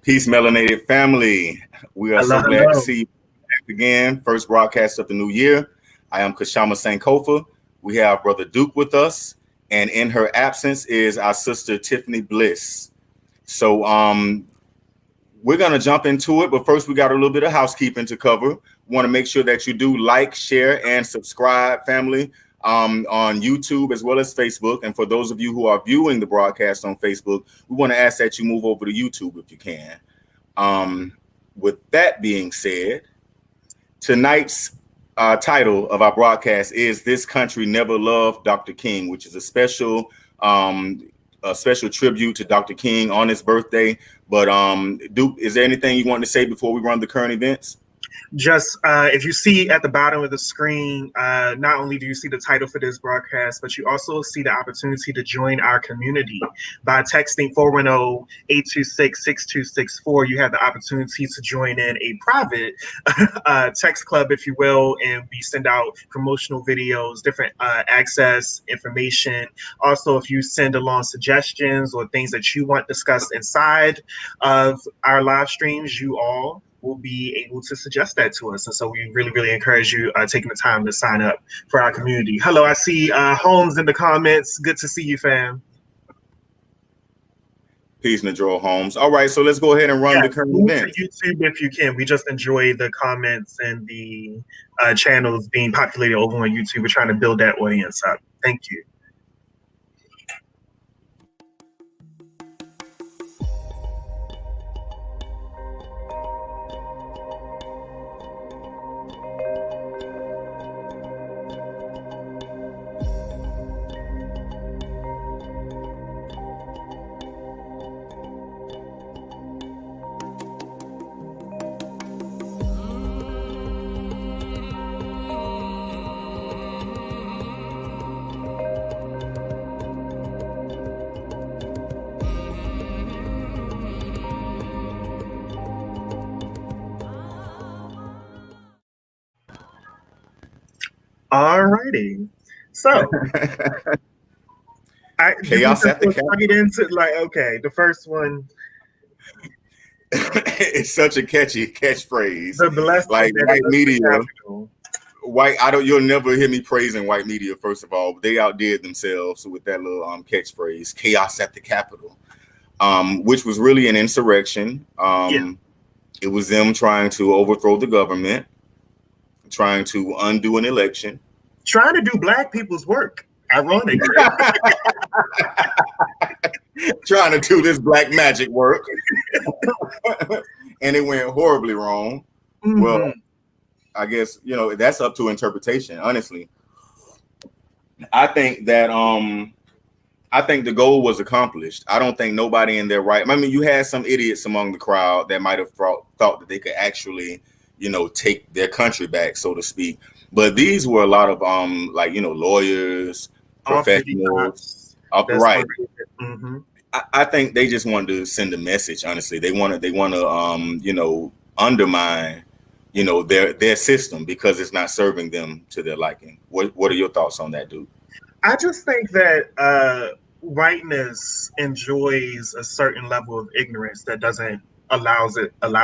Peace, melanated family. We are Hello, so glad to hello. see you back again. First broadcast of the new year. I am Kashama Sankofa. We have Brother Duke with us, and in her absence is our sister Tiffany Bliss. So we're gonna jump into it, but first we got a little bit of housekeeping to cover. We want to make sure that you do like, share, and subscribe, family, on YouTube as well as Facebook. And for those of you who are viewing the broadcast on Facebook, we want to ask that you move over to YouTube if you can. With that being said, tonight's title of our broadcast is "This Country Never Loved Dr. King," which is a special tribute to Dr. King on his birthday. But Duke, is there anything you want to say before we run the current events? Just if you see at the bottom of the screen, not only do you see the title for this broadcast, but you also see the opportunity to join our community by texting 410-826-6264. You have the opportunity to join in a private text club, if you will, and we send out promotional videos, different access information. Also, if you send along suggestions or things that you want discussed inside of our live streams, you all will be able to suggest that to us. And so we really, really encourage you taking the time to sign up for our community. Hello, I see Holmes in the comments. Good to see you, fam. Peace, Nadro Holmes. All right, so let's go ahead and run the current event. YouTube, if you can. We just enjoy the comments and the channels being populated over on YouTube. We're trying to build that audience up. Thank you. Alrighty, so Chaos at the Capitol. Get into okay, the first one. It's such a catchy catchphrase. The blessing like that white is media. the capital. You'll never hear me praising white media. First of all, they outdid themselves with that little catchphrase, "Chaos at the Capitol," which was really an insurrection. It was them trying to overthrow the government, trying to undo an election, trying to do black people's work. Ironic. Trying to do this black magic work, and it went horribly wrong. Mm-hmm. Well, I guess that's up to interpretation. Honestly, I think that I think the goal was accomplished. I don't think nobody in their right. I mean, you had some idiots among the crowd that might have thought that they could actually, take their country back, so to speak. But these were a lot of lawyers, professionals, right. Mm-hmm. I think they just wanted to send a message. Honestly, they want to undermine their system because it's not serving them to their liking. What are your thoughts on that, dude? I just think that whiteness enjoys a certain level of ignorance that doesn't allow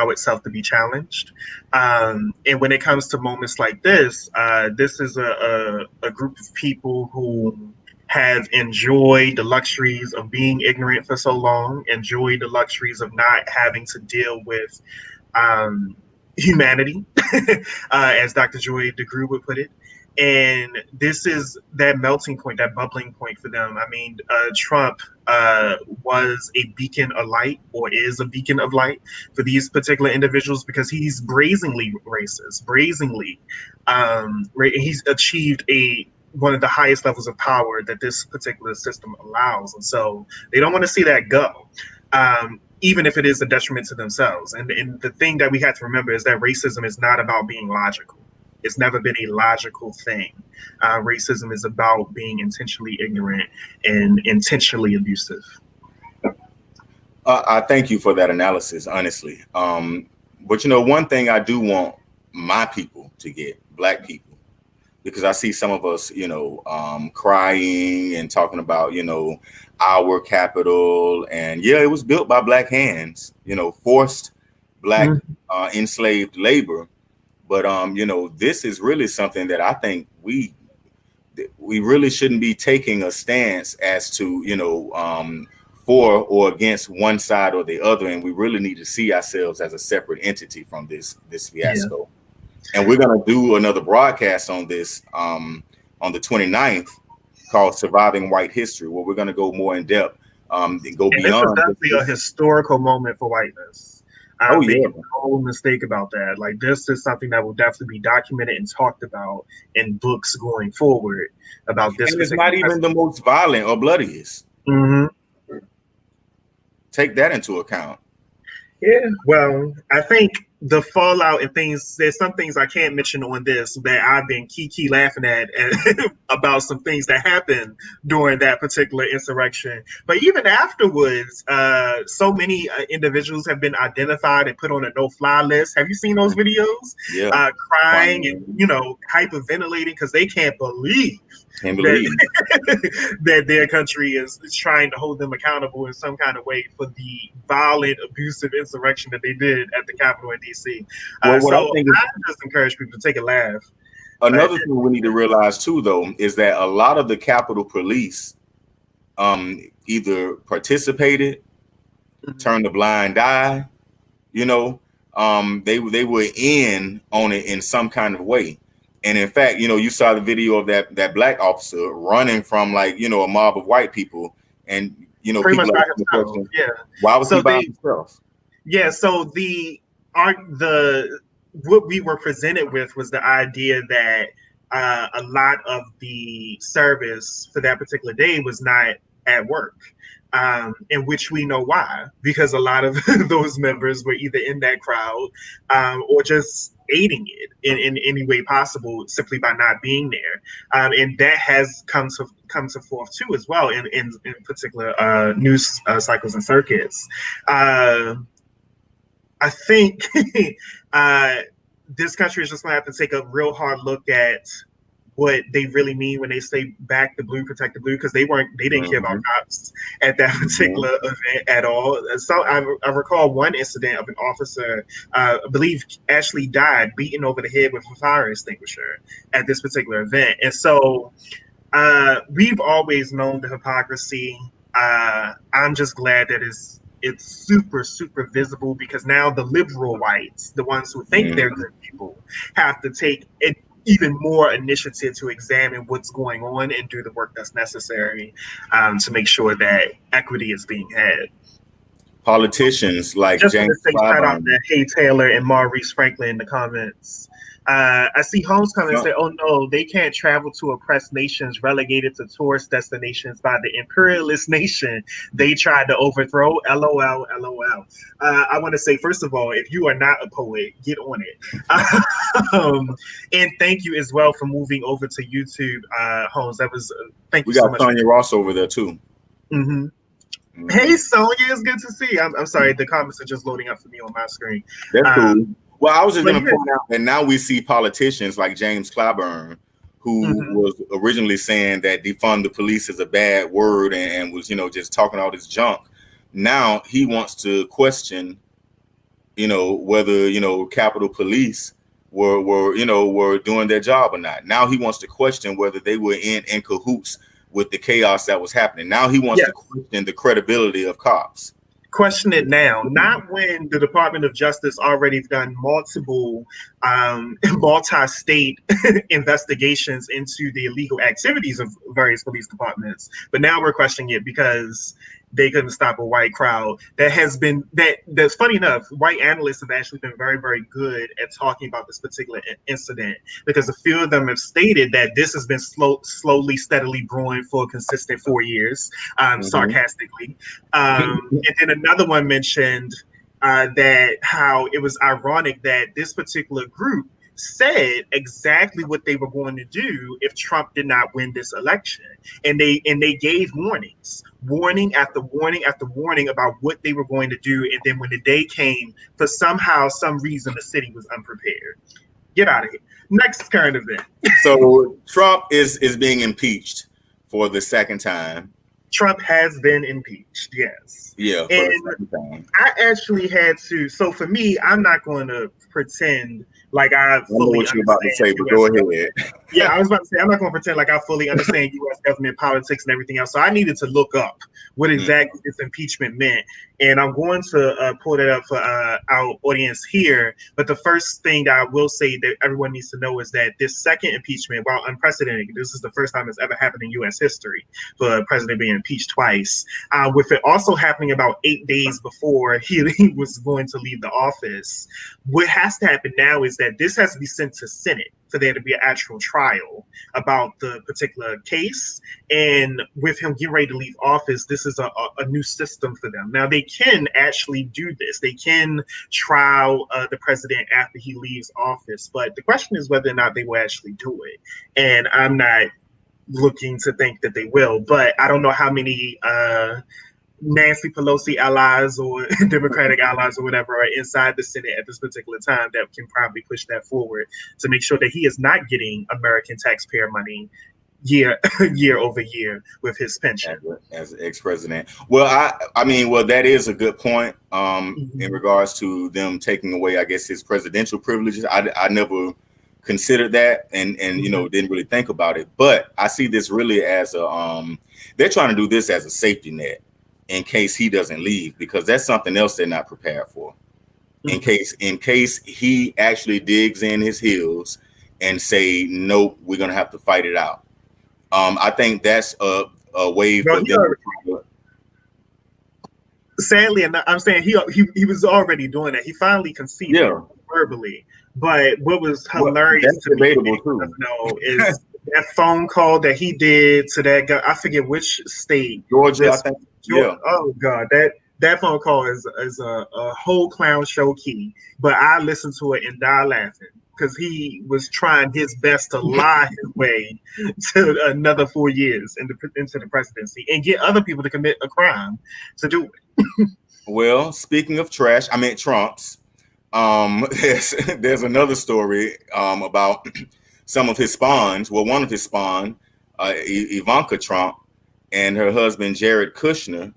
itself to be challenged. And when it comes to moments like this, this is a group of people who have enjoyed the luxuries of being ignorant for so long, enjoyed the luxuries of not having to deal with humanity, as Dr. Joy DeGruy would put it. And this is that melting point, that bubbling point for them. I mean, Trump was a beacon of light, or is a beacon of light for these particular individuals, because he's brazenly racist, he's achieved one of the highest levels of power that this particular system allows. And so they don't want to see that go, even if it is a detriment to themselves. And the thing that we have to remember is that racism is not about being logical. It's never been a logical thing. Racism is about being intentionally ignorant and intentionally abusive. I thank you for that analysis, honestly. But one thing I do want my people to get, black people, because I see some of us, crying and talking about, our capital. And yeah, it was built by black hands, forced black enslaved labor. But this is really something that I think we really shouldn't be taking a stance as to, for or against one side or the other, and we really need to see ourselves as a separate entity from this fiasco. Yeah. And we're going to do another broadcast on this on the 29th called Surviving White History, where we're going to go more in depth and go beyond. This is definitely a historical moment for whiteness. I make no mistake about that. Like, this is something that will definitely be documented and talked about in books going forward about this. And it's not even the most violent or bloodiest. Mm-hmm. Take that into account. Yeah, well, I think the fallout and things, there's some things I can't mention on this that I've been kiki laughing at about some things that happened during that particular insurrection. But even afterwards, so many individuals have been identified and put on a no-fly list. Have you seen those videos? Yeah. Crying and, hyperventilating because they can't believe that their country is trying to hold them accountable in some kind of way for the violent, abusive insurrection that they did at the Capitol in D.C. I just encourage people to take a laugh. Another thing we need to realize too, though, is that a lot of the Capitol Police either participated, turned a blind eye, they were in on it in some kind of way. And in fact, you saw the video of that black officer running from a mob of white people, and people pretty much by himself. Yeah. Why was he by himself? Yeah. So what we were presented with was the idea that a lot of the service for that particular day was not at work. In which we know why, because a lot of those members were either in that crowd or just aiding it in any way possible simply by not being there. And that has come to forth too as well in particular news cycles and circuits. I think this country is just going to have to take a real hard look at what they really mean when they say back the blue, protect the blue, because they didn't care about cops at that particular event at all. So I recall one incident of an officer, I believe actually died beaten over the head with a fire extinguisher at this particular event. And so we've always known the hypocrisy. I'm just glad that it's super, super visible, because now the liberal whites, the ones who think they're good people, have to take it even more initiative to examine what's going on and do the work that's necessary to make sure that equity is being had. Politicians like just James to shout out to Hay Taylor and Maurice Franklin in the comments. I see Holmes come and say, "Oh no, they can't travel to oppressed nations relegated to tourist destinations by the imperialist nation they tried to overthrow." LOL, LOL. I want to say, first of all, if you are not a poet, get on it. And thank you as well for moving over to YouTube, Holmes. That was thank you so much. We got Sonia Ross over there too. Hey Sonia, it's good to see you. I'm sorry, the comments are just loading up for me on my screen. That's cool. Well, I was just going to point out that now we see politicians like James Clyburn, who was originally saying that defund the police is a bad word and was, just talking all this junk. Now he wants to question, whether, Capitol Police were doing their job or not. Now he wants to question whether they were in cahoots with the chaos that was happening. Now he wants to question the credibility of cops. Question it now, not when the Department of Justice already done multiple multi-state investigations into the illegal activities of various police departments, but now we're questioning it because they couldn't stop a white crowd. That's funny enough, white analysts have actually been very, very good at talking about this particular incident, because a few of them have stated that this has been slowly, steadily brewing for a consistent 4 years, sarcastically. And then another one mentioned that how it was ironic that this particular group said exactly what they were going to do if Trump did not win this election, and they gave warning after warning after warning about what they were going to do, and then when the day came, for some reason the city was unprepared. Get out of here. Next current event. So Trump is being impeached for the second time. Trump has been impeached, yes. Yeah, for the second time. I actually had to. So for me, I'm not going to pretend like I fully know what you're about to say, but go ahead. Yeah, I was about to say I'm not going to pretend like I fully understand U.S. government politics and everything else. So I needed to look up what exactly this impeachment meant, and I'm going to pull that up for our audience here. But the first thing I will say that everyone needs to know is that this second impeachment, while unprecedented, this is the first time it's ever happened in U.S. history for a president being impeached twice. With it also happening about 8 days before he was going to leave the office. What has to happen now is that this has to be sent to Senate for there to be an actual trial about the particular case. And with him getting ready to leave office, this is a new system for them. Now, they can actually do this. They can trial the president after he leaves office. But the question is whether or not they will actually do it. And I'm not looking to think that they will, but I don't know how many Nancy Pelosi allies or Democratic allies or whatever are inside the Senate at this particular time that can probably push that forward to make sure that he is not getting American taxpayer money year over year with his pension as ex-president. Well, I mean, well, that is a good point in regards to them taking away, I guess, his presidential privileges. I never considered that and you know, didn't really think about it, but I see this really as a they're trying to do this as a safety net in case he doesn't leave, because that's something else they're not prepared for. In case he actually digs in his heels and say, nope, we're gonna have to fight it out. I think that's a way for them. Sadly, and I'm saying he was already doing that. He finally conceded verbally. But what was hilarious to me is that phone call that he did to that guy. I forget which state. Georgia, I think. Yeah. Oh God, that phone call is a whole clown show key. But I listened to it and died laughing because he was trying his best to lie his way to another 4 years into the presidency and get other people to commit a crime to do it. Well, speaking of trash, I meant Trump's. There's another story about some of his spawns. Well, one of his spawn, Ivanka Trump, and her husband Jared Kushner.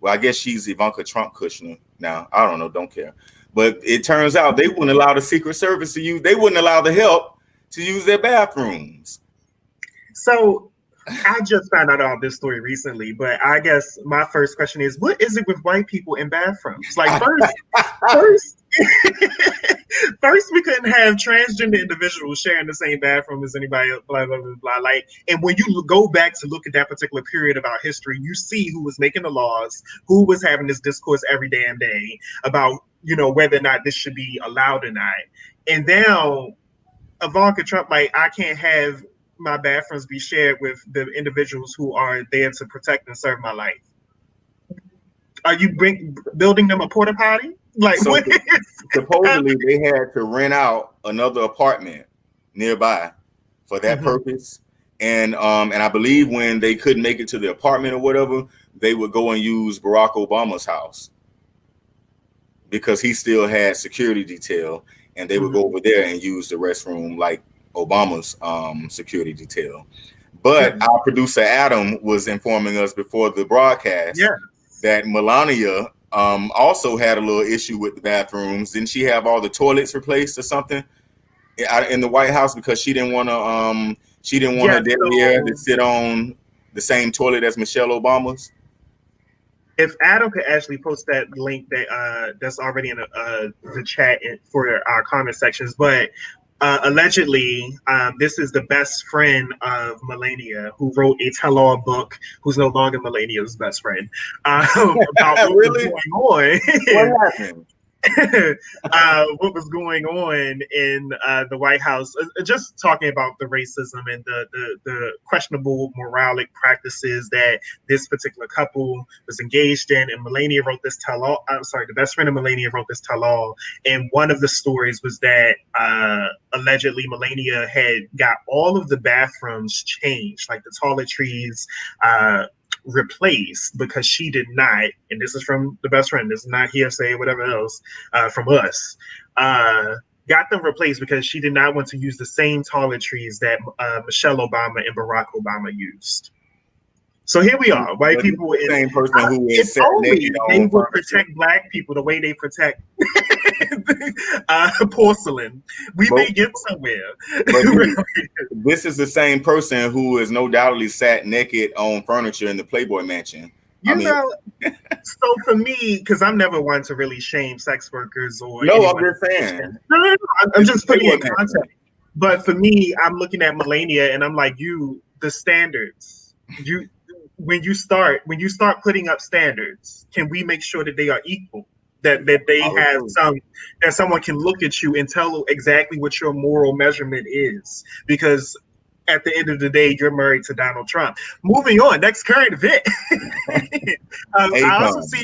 Well, I guess she's Ivanka Trump Kushner now. I don't know, don't care. But it turns out they wouldn't allow the Secret Service to use. They wouldn't allow the help to use their bathrooms. So I just found out all this story recently, but I guess my first question is, what is it with white people in bathrooms? Like first we couldn't have transgender individuals sharing the same bathroom as anybody else, blah, blah, blah, blah. Like, and when you go back to look at that particular period of our history, you see who was making the laws, who was having this discourse every damn day about, you know, whether or not this should be allowed or not. And now Ivanka Trump, like, I can't have my bathrooms be shared with the individuals who are there to protect and serve my life. Are you building them a porta potty? Like, so supposedly they had to rent out another apartment nearby for that purpose. And I believe when they couldn't make it to the apartment or whatever, they would go and use Barack Obama's house because he still had security detail, and they would go over there and use the restroom like Obama's security detail. But our producer Adam was informing us before the broadcast that Melania also had a little issue with the bathrooms. Didn't she have all the toilets replaced or something in the White House because she didn't want her derriere to sit on the same toilet as Michelle Obama's? If Adam could actually post that link that's already in the chat for our comment sections, but allegedly, this is the best friend of Melania, who wrote a tell-all book, who's no longer Melania's best friend, about what was going on. What happened? What was going on in the White House, just talking about the racism and the questionable moralic practices that this particular couple was engaged in. And Melania wrote this tell-all. I'm sorry, the best friend of Melania wrote this tell-all. And one of the stories was that allegedly Melania had got all of the bathrooms changed, like the toiletries, replaced, because she did not, and this is from the best friend, this is not hearsay or whatever else from us, got them replaced because she did not want to use the same toiletries that Michelle Obama and Barack Obama used. So here we are, white But people. the same person who If is sat only naked they on would furniture. protect Black people the way they protect porcelain, we may get somewhere. But dude, this is the same person who is no doubtly sat naked on furniture in the Playboy Mansion. You know, so for me, because I'm never one to really shame sex workers or no, anyone. I'm just saying. No. I'm just putting it in Playboy context. But for me, I'm looking at Melania and I'm like, the standards. When you start putting up standards, can we make sure that they are equal? That they have that someone can look at you and tell exactly what your moral measurement is. Because at the end of the day, you're married to Donald Trump. Moving on, next current event. I also see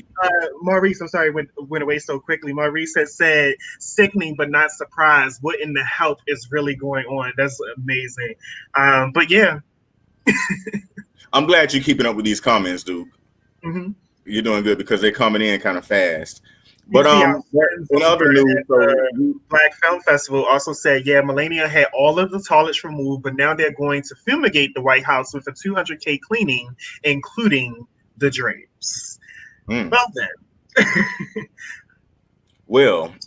Maurice. I'm sorry, went away so quickly. Maurice has said, "Sickening but not surprised. What in the hell is really going on?" That's amazing. But yeah, I'm glad you're keeping up with these comments, Duke. mm-hmm. You're doing good because they're coming in kind of fast. But in other news, Black Film Festival also said, yeah, Melania had all of the toilets removed, but now they're going to fumigate the White House with a $200K cleaning, including the drapes. Well then. I'm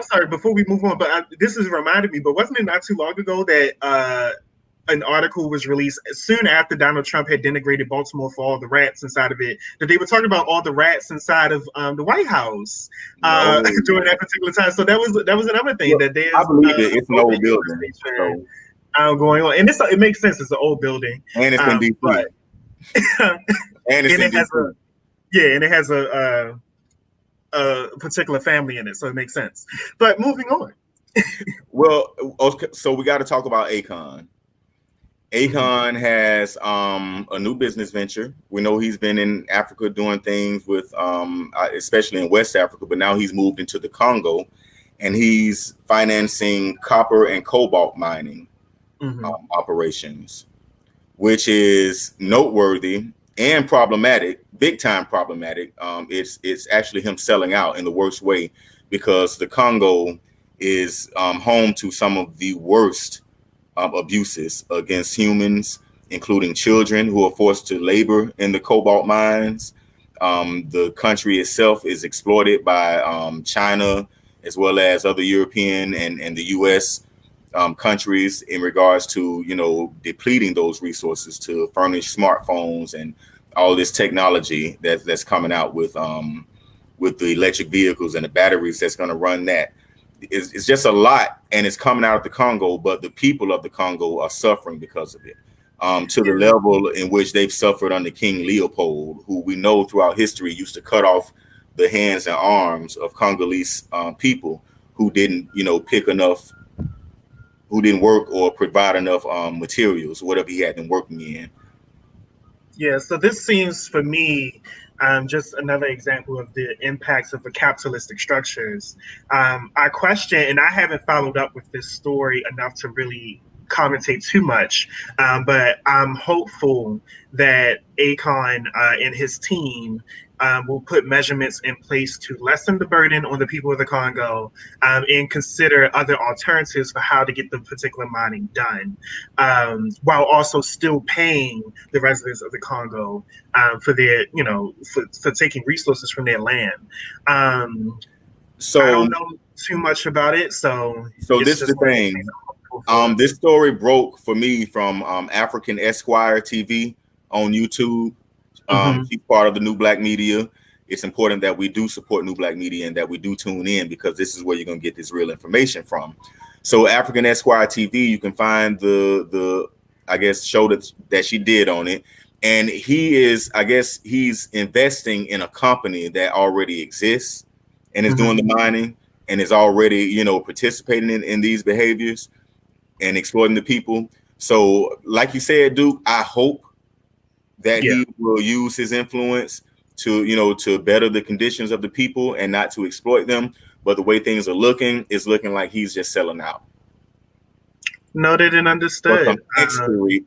sorry, before we move on, but this has reminded me, but wasn't it not too long ago that an article was released soon after Donald Trump had denigrated Baltimore for all the rats inside of it, that they were talking about all the rats inside of the White House during that particular time. So that was another thing that there's. I believe it's an old building going on, and it makes sense. It's an old building, and it's in DC, and it has a particular family in it, so it makes sense. But moving on. Well, okay, so we got to talk about Akon. Akon has a new business venture. We know he's been in Africa doing things with, especially in West Africa, but now he's moved into the Congo, and he's financing copper and cobalt mining operations, which is noteworthy and problematic, big time problematic. It's actually him selling out in the worst way, because the Congo is home to some of the worst abuses against humans, including children who are forced to labor in the cobalt mines. The country itself is exploited by China, as well as other European and the US countries, in regards to, depleting those resources to furnish smartphones and all this technology that's coming out with the electric vehicles and the batteries that's going to run that. It's just a lot, and it's coming out of the Congo, but the people of the Congo are suffering because of it, to the level in which they've suffered under King Leopold, who we know throughout history used to cut off the hands and arms of Congolese people who didn't, pick enough, who didn't work or provide enough materials, whatever he had them working in. Yeah, so this seems, for me, just another example of the impacts of the capitalistic structures. I question, and I haven't followed up with this story enough to really commentate too much, but I'm hopeful that Akon and his team will put measurements in place to lessen the burden on the people of the Congo, and consider other alternatives for how to get the particular mining done, while also still paying the residents of the Congo for their, for taking resources from their land. So I don't know too much about it. So this is the thing. This story broke for me from African Esquire TV on YouTube. She's part of the New Black Media. It's important that we do support New Black Media and that we do tune in, because this is where you're going to get this real information from. So African Esquire TV, you can find the I guess show that she did on it, and he's investing in a company that already exists and is doing the mining and is already participating in these behaviors and exploiting the people. So like you said, Duke, I hope that he will use his influence to better the conditions of the people and not to exploit them. But the way things are looking, it's looking like he's just selling out. Noted and understood.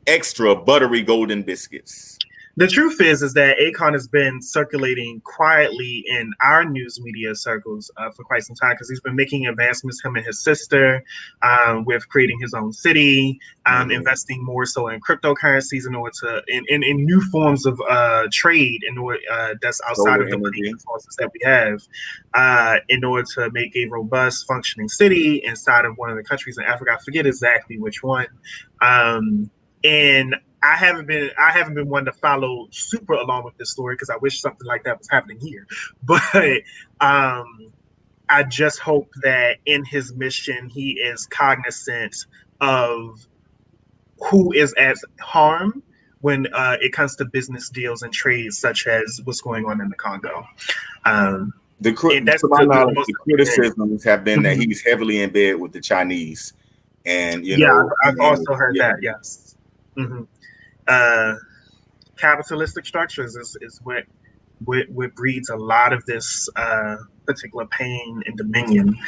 Extra buttery golden biscuits. The truth is that Akon has been circulating quietly in our news media circles for quite some time because he's been making advancements, him and his sister, with creating his own city, investing more so in cryptocurrencies in order to in new forms of trade in order that's outside of the money resources that we have, in order to make a robust functioning city inside of one of the countries in Africa. I forget exactly which one, and I haven't been one to follow super along with this story because I wish something like that was happening here. But I just hope that in his mission he is cognizant of who is at harm when it comes to business deals and trades, such as what's going on in the Congo. The criticisms have been that he's heavily in bed with the Chinese, and I've also heard that. Yes. Mm-hmm. Capitalistic structures is what breeds a lot of this particular pain and dominion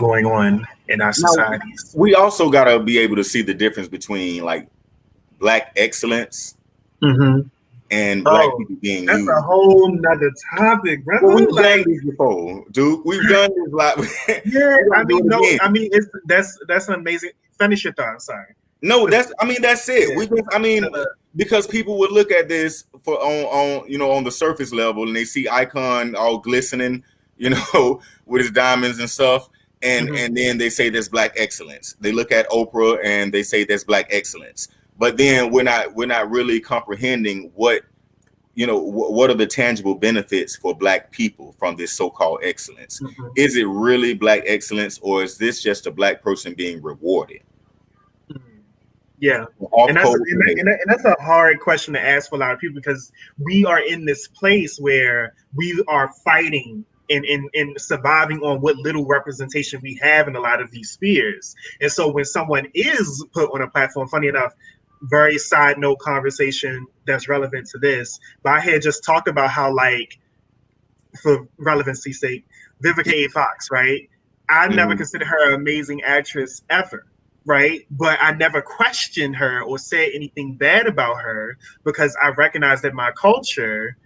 going on in our societies. We also got to be able to see the difference between like Black excellence and Black people being that's used. A whole nother topic, brother. Well, we've done this before, dude. We've done this a lot. That's an amazing. Finish your thought. I'm sorry. No, that's it. Yeah. Because people would look at this on the surface level, and they see Icon all glistening, with his diamonds and stuff, and then they say there's Black excellence. They look at Oprah and they say there's Black excellence, but then we're not really comprehending what are the tangible benefits for Black people from this so-called excellence. Is it really Black excellence, or is this just a Black person being rewarded? Yeah, and that's a hard question to ask for a lot of people because we are in this place where we are fighting and surviving on what little representation we have in a lot of these spheres. And so when someone is put on a platform, funny enough, very side note conversation that's relevant to this, but I had just talked about how, like, for relevancy's sake, Vivica A. Fox, right? I never considered her an amazing actress ever. Right. But I never questioned her or said anything bad about her because I recognized that my culture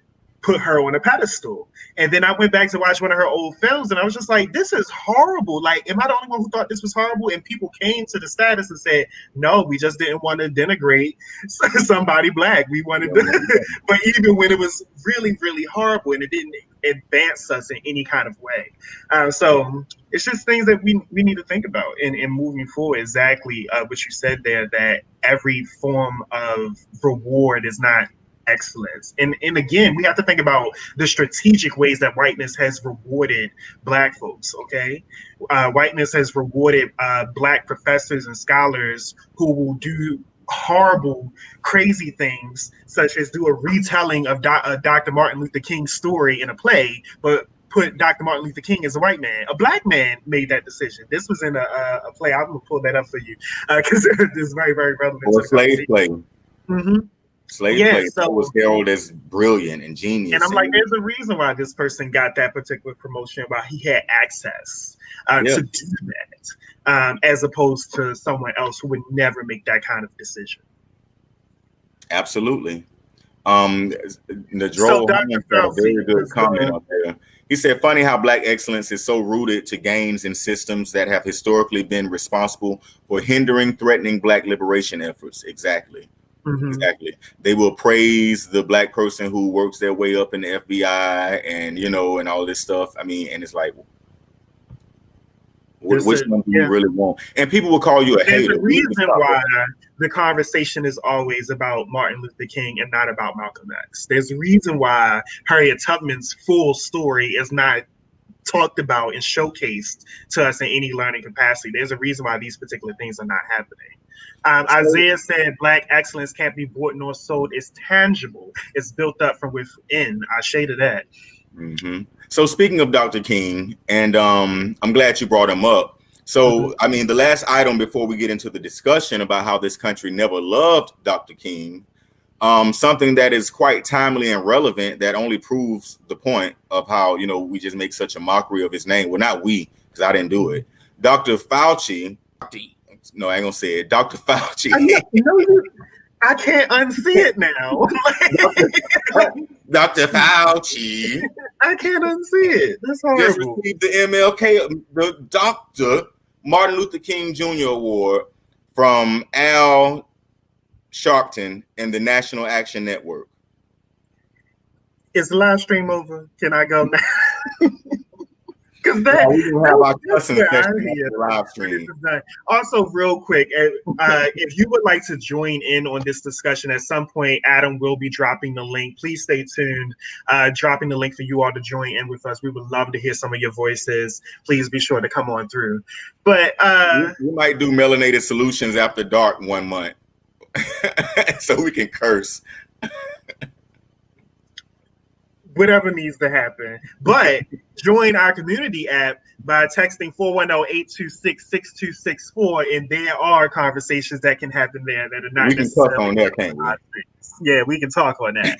put her on a pedestal. And then I went back to watch one of her old films and I was just like, this is horrible. Like, am I the only one who thought this was horrible? And people came to the status and said, no, we just didn't want to denigrate somebody Black. We wanted to, but even when it was really, really horrible and it didn't advance us in any kind of way. So it's just things that we need to think about in moving forward. Exactly what you said there, that every form of reward is not excellence. And again, we have to think about the strategic ways that whiteness has rewarded Black folks, okay? Whiteness has rewarded Black professors and scholars who will do horrible, crazy things, such as do a retelling of Dr. Martin Luther King's story in a play, but put Dr. Martin Luther King as a white man. A Black man made that decision. This was in a play. I'm going to pull that up for you because it's very, very relevant. Or a slave play. Slave play was heralded as brilliant and genius. And I'm like, there's a reason why this person got that particular promotion, why he had access to do that, as opposed to someone else who would never make that kind of decision. Absolutely. Nadrol had a very good comment up there. He said, funny how Black excellence is so rooted to gains in systems that have historically been responsible for hindering, threatening Black liberation efforts. Exactly. Exactly. They will praise the Black person who works their way up in the FBI and, and all this stuff. I mean, and it's like, which one do you really want? And people will call you a hater. There's a reason why the conversation is always about Martin Luther King and not about Malcolm X. There's a reason why Harriet Tubman's full story is not talked about and showcased to us in any learning capacity. There's a reason why these particular things are not happening. Isaiah said, Black excellence can't be bought nor sold. It's tangible. It's built up from within. I shaded that. So speaking of Dr. King, and I'm glad you brought him up. So, I mean, the last item before we get into the discussion about how this country never loved Dr. King, something that is quite timely and relevant that only proves the point of how, we just make such a mockery of his name. Well, not we, because I didn't do it. Dr. Fauci, no, I ain't gonna say it. Dr. Fauci. I can't unsee it now. Dr. Fauci I can't unsee it. That's just horrible. received the MLK, the Dr. Martin Luther King Jr. Award from Al Sharpton and the National Action Network. Is the live stream over? Can I go now? Because Yeah, we can have our cussing that's session where I after the live stream. Also, real quick, if you would like to join in on this discussion at some point, Adam will be dropping the link. Please stay tuned. Dropping the link for you all to join in with us. We would love to hear some of your voices. Please be sure to come on through. But we might do Melanated Solutions After Dark 1 month, so we can curse. Whatever needs to happen. But join our community app by texting 410-826-6264, and there are conversations that can happen there that are not we can talk on that, can't we? Yeah, we can talk on that.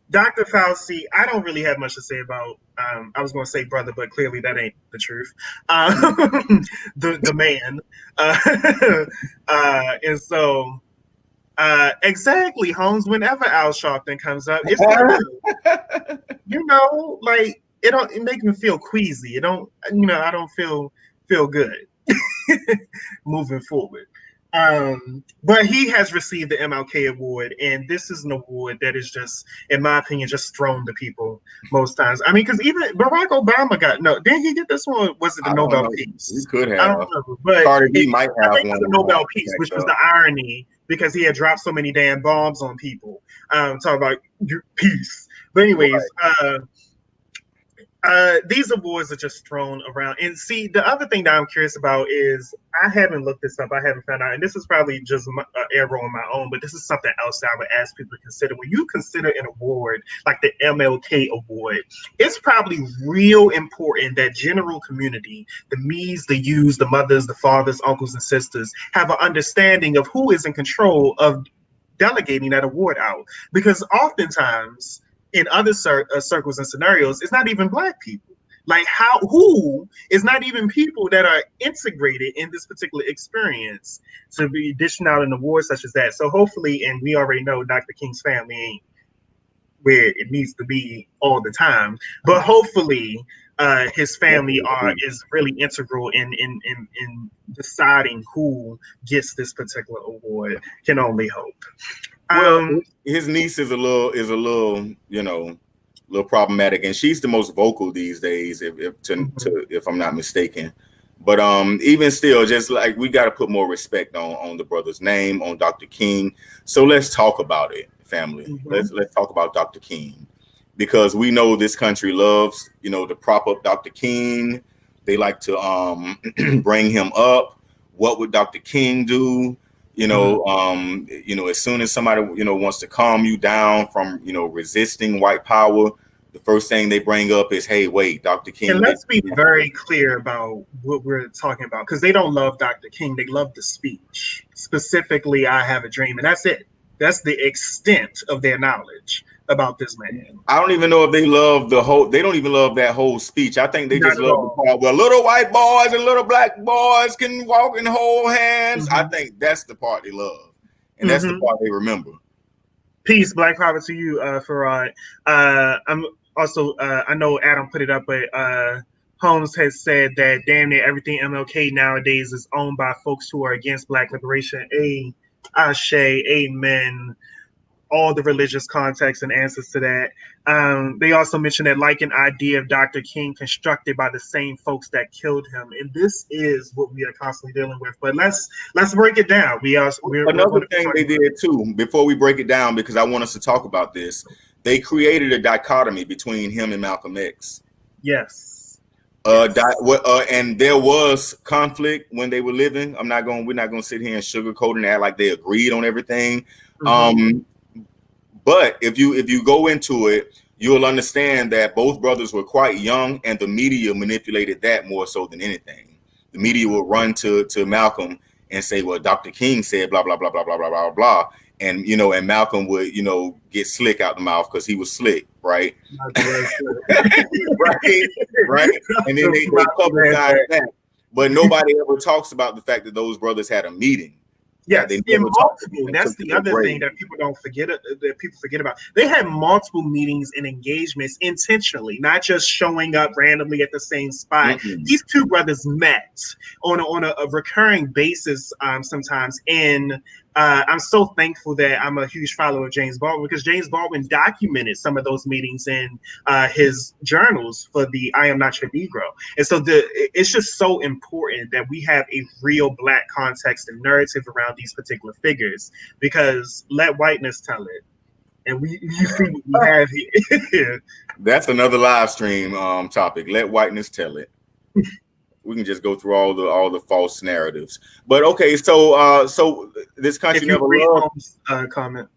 Dr. Fauci, I don't really have much to say about I was going to say brother, but clearly that ain't the truth. The man. And so exactly, Holmes. Whenever Al Sharpton comes up, it's like it makes me feel queasy. I don't feel good moving forward. But he has received the MLK Award, and this is an award that is just, in my opinion, just thrown to people most times. I mean, because even Barack Obama didn't he get this one? Or was it the Nobel Peace? He could have. I don't remember, but Carter B might have one. The Nobel Peace, which was the irony, because he had dropped so many damn bombs on people. Talk about peace. But anyways, these awards are just thrown around. And see, the other thing that I'm curious about is, I haven't looked this up. I haven't found out. And this is probably just an error on my own, but this is something else that I would ask people to consider. When you consider an award like the MLK Award, it's probably real important that general community, the me's, the you's, the mothers, the fathers, uncles, and sisters, have an understanding of who is in control of delegating that award out. Because oftentimes, in other circles and scenarios, it's not even Black people. Like who is not even people that are integrated in this particular experience to be dishing out an award such as that. So hopefully, and we already know Dr. King's family ain't where it needs to be all the time, but hopefully his family is really integral in deciding who gets this particular award. Can only hope. Well, his niece is a little, little problematic, and she's the most vocal these days, if I'm not mistaken. But even still, just like, we got to put more respect on the brother's name, on Dr. King. So let's talk about it, family. Mm-hmm. Let's talk about Dr. King, because we know this country loves, to prop up Dr. King. They like to bring him up. What would Dr. King do? As soon as somebody, wants to calm you down from, resisting white power, the first thing they bring up is, hey, wait, Dr. King. And let's be very clear about what we're talking about, because they don't love Dr. King. They love the speech. Specifically, I Have a Dream. And that's it. That's the extent of their knowledge about this man. I don't even know if they love they don't even love that whole speech. I think they just love the part where little white boys and little Black boys can walk and hold hands. Mm-hmm. I think that's the part they love. And that's the part they remember. Peace, Black power to you, Farad. I'm also, I know Adam put it up, but Holmes has said that damn near everything MLK nowadays is owned by folks who are against Black liberation. Ashe, amen. All the religious context and answers to that. They also mentioned that like an idea of Dr. King constructed by the same folks that killed him. And this is what we are constantly dealing with. But let's break it down. Another thing they did too, before we break it down, because I want us to talk about this, they created a dichotomy between him and Malcolm X. Yes. And there was conflict when they were living. We're not going to sit here and sugarcoat and act like they agreed on everything. Mm-hmm. But if you go into it, you'll understand that both brothers were quite young, and the media manipulated that more so than anything. The media will run to Malcolm and say, well, Dr. King said blah, blah, blah, blah, blah, blah, blah, blah. And, and Malcolm would, get slick out the mouth because he was slick, right? right. And then they publicize that. but nobody ever talks about the fact that those brothers had a meeting. Yes, in multiple. That's the other thing that people don't forget. That people forget about. They had multiple meetings and engagements intentionally, not just showing up randomly at the same spot. Mm-hmm. These two brothers met on a recurring basis, sometimes. And I'm so thankful that I'm a huge follower of James Baldwin, because James Baldwin documented some of those meetings in his journals for the I Am Not Your Negro. And so it's just so important that we have a real Black context and narrative around these particular figures, because let whiteness tell it. And you see what we have here. That's another live stream topic. Let whiteness tell it. We can just go through all the false narratives. But okay, so this country never loved. Comment.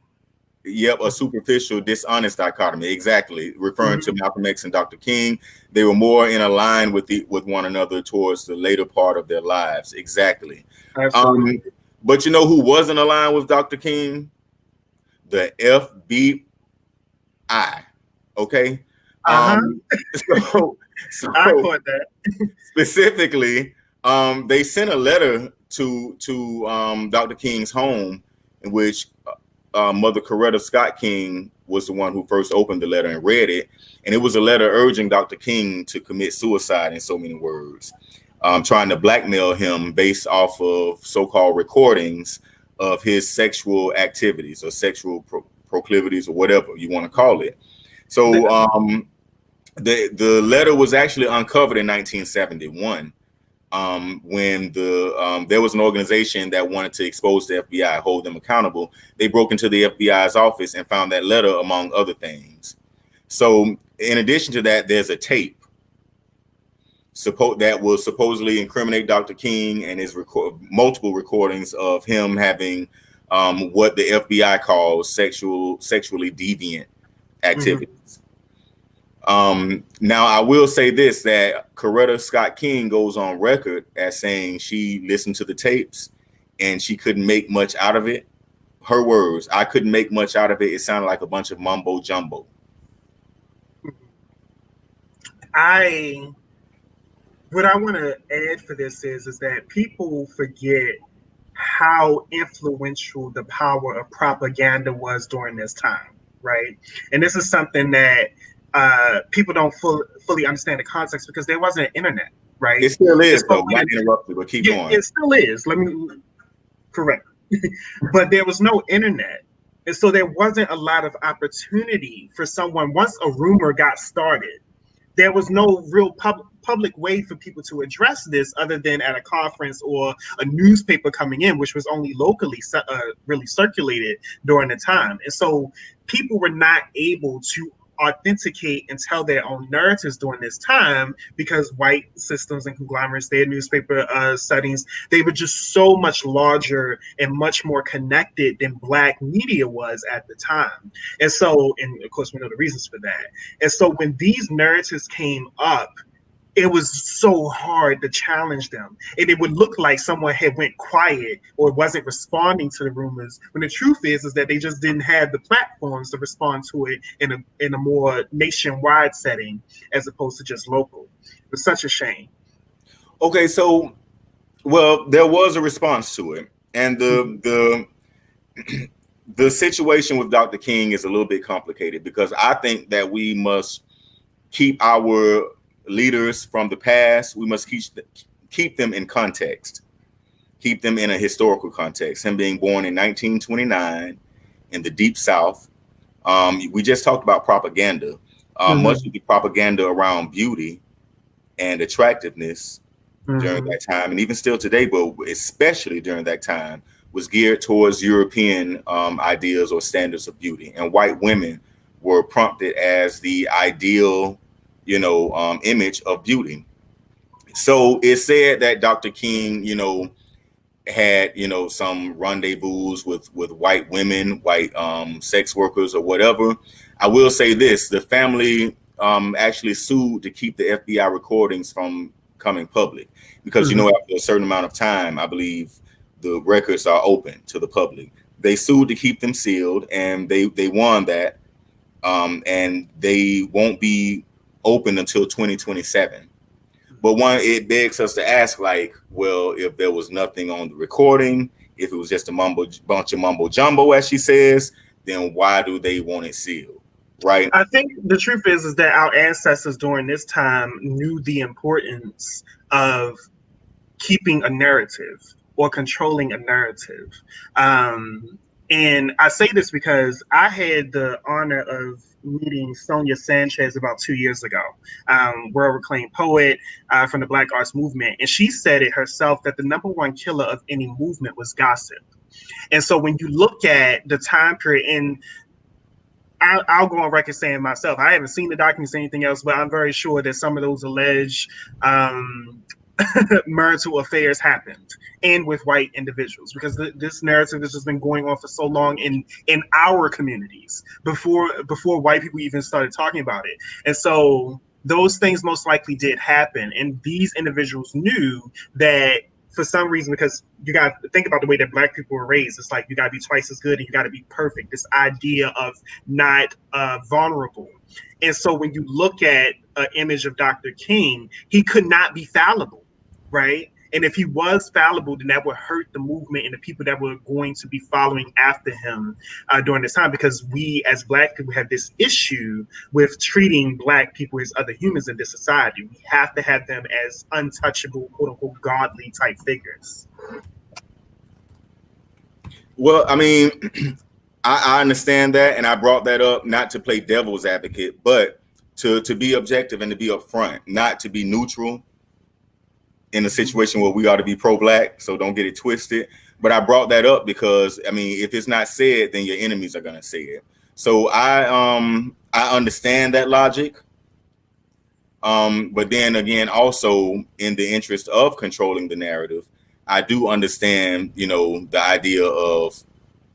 Yep, a superficial, dishonest dichotomy. Exactly, referring to Malcolm X and Dr. King. They were more in a line with one another towards the later part of their lives. Exactly. Absolutely. But you know who wasn't aligned with Dr. King? The FBI. Okay. So I caught that. Specifically, they sent a letter to Dr. King's home, in which Mother Coretta Scott King was the one who first opened the letter and read it. And it was a letter urging Dr. King to commit suicide, in so many words, trying to blackmail him based off of so-called recordings of his sexual activities or sexual proclivities, or whatever you want to call it. So the letter was actually uncovered in 1971 when there was an organization that wanted to expose the FBI, hold them accountable. They broke into the FBI's office and found that letter, among other things. So in addition to that, there's a tape that will supposedly incriminate Dr. King, and his multiple recordings of him having what the FBI calls sexually deviant activities. Now I will say this, that Coretta Scott King goes on record as saying she listened to the tapes and she couldn't make much out of it. Her words, "I couldn't make much out of it. It sounded like a bunch of mumbo jumbo." What I want to add for this is that people forget how influential the power of propaganda was during this time, right? And this is something that people don't fully understand the context, because there wasn't an internet, right? It still is, though. Not interrupted, but keep going. It still is. Let me correct. But there was no internet. And so there wasn't a lot of opportunity for someone, once a rumor got started, there was no real public way for people to address this other than at a conference or a newspaper coming in, which was only locally really circulated during the time. And so people were not able to authenticate and tell their own narratives during this time, because white systems and conglomerates, their newspaper settings, they were just so much larger and much more connected than Black media was at the time. And so, and of course we know the reasons for that. And so when these narratives came up, it was so hard to challenge them. And it would look like someone had went quiet or wasn't responding to the rumors, when the truth is that they just didn't have the platforms to respond to it in a more nationwide setting, as opposed to just local. It was such a shame. Okay, so, well, there was a response to it. And the situation with Dr. King is a little bit complicated, because I think that we must keep our leaders from the past, we must keep them in context, keep them in a historical context. Him being born in 1929 in the Deep South. We just talked about propaganda. Much of the propaganda around beauty and attractiveness during that time, and even still today, but especially during that time, was geared towards European ideas or standards of beauty. And white women were prompted as the ideal image of beauty. So it's said that Dr. King, had, some rendezvous with white women, white sex workers or whatever. I will say this, the family actually sued to keep the FBI recordings from coming public, because, after a certain amount of time, I believe the records are open to the public. They sued to keep them sealed, and they won that. And they won't be open until 2027. But it begs us to ask, like, well, if there was nothing on the recording, if it was just a bunch of mumbo jumbo, as she says, then why do they want it sealed? Right. I think the truth is that our ancestors during this time knew the importance of keeping a narrative or controlling a narrative. And I say this because I had the honor of meeting Sonia Sanchez about 2 years ago, world-acclaimed poet from the Black Arts Movement. And she said it herself that the number one killer of any movement was gossip. And so when you look at the time period, and I'll go on record saying myself, I haven't seen the documents or anything else, but I'm very sure that some of those alleged marital affairs happened, and with white individuals, because this narrative has just been going on for so long in our communities before white people even started talking about it. And so those things most likely did happen, and these individuals knew that for some reason, because you got to think about the way that Black people were raised. It's like you got to be twice as good and you got to be perfect. This idea of not vulnerable. And so when you look at an image of Dr. King, he could not be fallible, right? And if he was fallible, then that would hurt the movement and the people that were going to be following after him during this time, because we as Black people have this issue with treating Black people as other humans in this society. We have to have them as untouchable, quote unquote, godly type figures. Well, I mean, I understand that, and I brought that up not to play devil's advocate, but to be objective and to be upfront, not to be neutral in a situation where we ought to be pro-Black, so don't get it twisted. But I brought that up because, I mean, if it's not said, then your enemies are gonna say it. So I understand that logic. But then again, also in the interest of controlling the narrative, I do understand, the idea of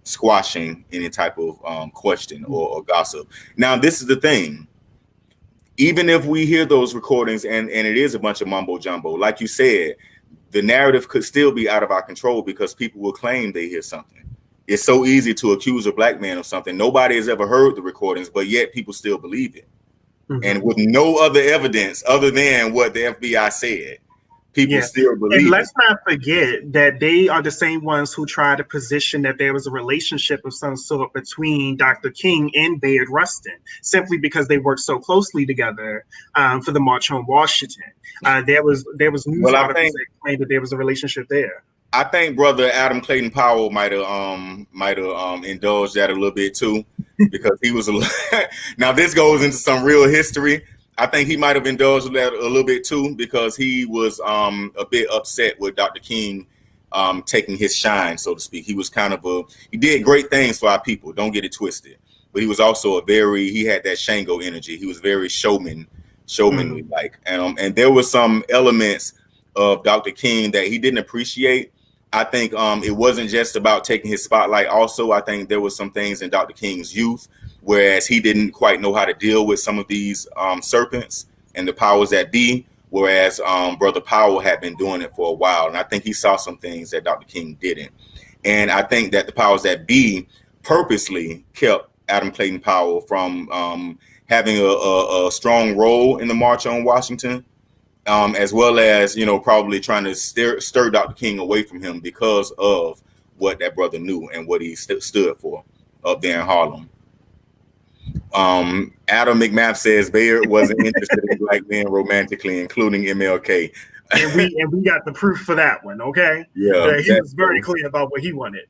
squashing any type of question or gossip. Now, this is the thing. Even if we hear those recordings and it is a bunch of mumbo jumbo, like you said, the narrative could still be out of our control because people will claim they hear something. It's so easy to accuse a Black man of something. Nobody has ever heard the recordings, but yet people still believe it. Mm-hmm. And with no other evidence other than what the FBI said, people still believe it. And let's not forget that they are the same ones who try to position that there was a relationship of some sort between Dr. King and Bayard Rustin, simply because they worked so closely together for the March on Washington. There was news articles that claimed that there was a relationship there. I think brother Adam Clayton Powell might have indulged that a little bit too, because he was now this goes into some real history. I think he might have indulged that a little bit too, because he was a bit upset with Dr. King taking his shine, so to speak. He was he did great things for our people, don't get it twisted. But he was also he had that Shango energy. He was very showmanly like. And there were some elements of Dr. King that he didn't appreciate. I think it wasn't just about taking his spotlight. Also, I think there were some things in Dr. King's youth, whereas he didn't quite know how to deal with some of these serpents and the powers that be, whereas Brother Powell had been doing it for a while. And I think he saw some things that Dr. King didn't. And I think that the powers that be purposely kept Adam Clayton Powell from having a strong role in the March on Washington, as well as, probably trying to stir Dr. King away from him because of what that brother knew and what he stood for up there in Harlem. Adam McMath says Bayard wasn't interested in Black men romantically, including MLK. and we got the proof for that one, okay? Yeah. He was very clear about what he wanted.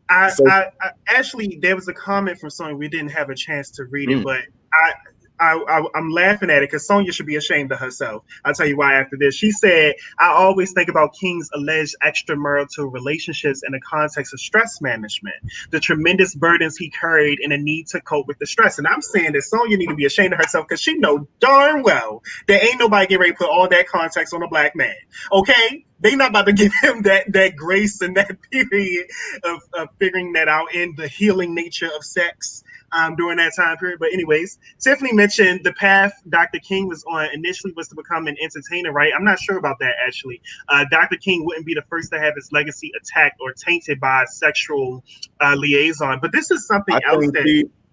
Actually, there was a comment from Sonia. We didn't have a chance to read it, but I'm laughing at it because Sonia should be ashamed of herself. I'll tell you why after this. She said, I always think about King's alleged extramarital relationships in the context of stress management, the tremendous burdens he carried and the need to cope with the stress. And I'm saying that Sonia need to be ashamed of herself because she know darn well that ain't nobody getting ready to put all that context on a Black man. Okay? They not about to give him that grace and that period of figuring that out in the healing nature of sex during that time period. But anyways, Tiffany mentioned the path Dr. King was on initially was to become an entertainer, right? I'm not sure about that, actually. Dr. King wouldn't be the first to have his legacy attacked or tainted by a sexual liaison. But this is something else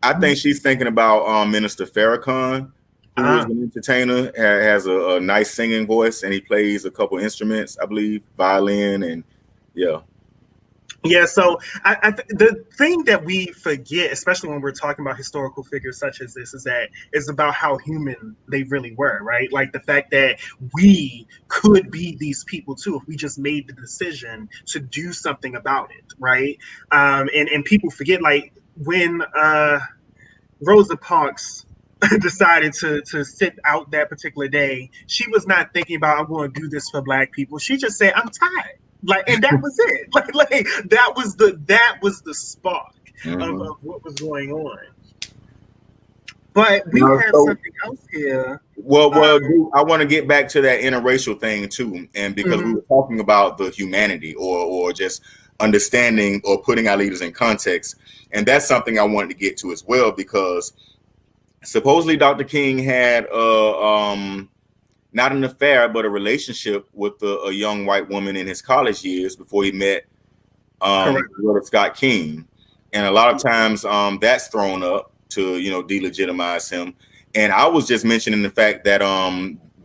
I think she's thinking about Minister Farrakhan. who is an entertainer, has a nice singing voice, and he plays a couple instruments, I believe, violin, and yeah. Yeah, so the thing that we forget, especially when we're talking about historical figures such as this, is that it's about how human they really were, right? Like the fact that we could be these people too if we just made the decision to do something about it, right? And people forget, like when Rosa Parks decided to sit out that particular day, she was not thinking about, I'm going to do this for Black people. She just said, I'm tired. Like, and that was it. Like that was the spark of what was going on. But we have something else here. Well, I want to get back to that interracial thing too, and because we were talking about the humanity or just understanding or putting our leaders in context, and that's something I wanted to get to as well, because supposedly Dr. King had not an affair, but a relationship with a young white woman in his college years before he met Coretta Scott King. And a lot of times that's thrown up to, delegitimize him. And I was just mentioning the fact that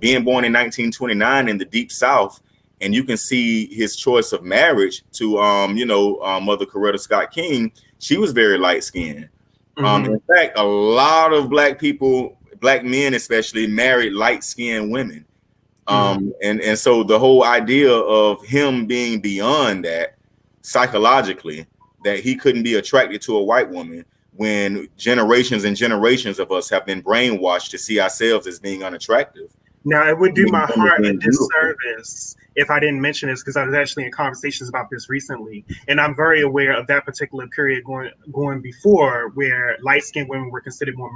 being born in 1929 in the Deep South, and you can see his choice of marriage to, Mother Coretta Scott King, she was very light-skinned. In fact, a lot of Black people, Black men especially, married light-skinned women. And so the whole idea of him being beyond that psychologically, that he couldn't be attracted to a white woman when generations and generations of us have been brainwashed to see ourselves as being unattractive. Now, it would do my heart a disservice if I didn't mention this, because I was actually in conversations about this recently, and I'm very aware of that particular period going before, where light-skinned women were considered more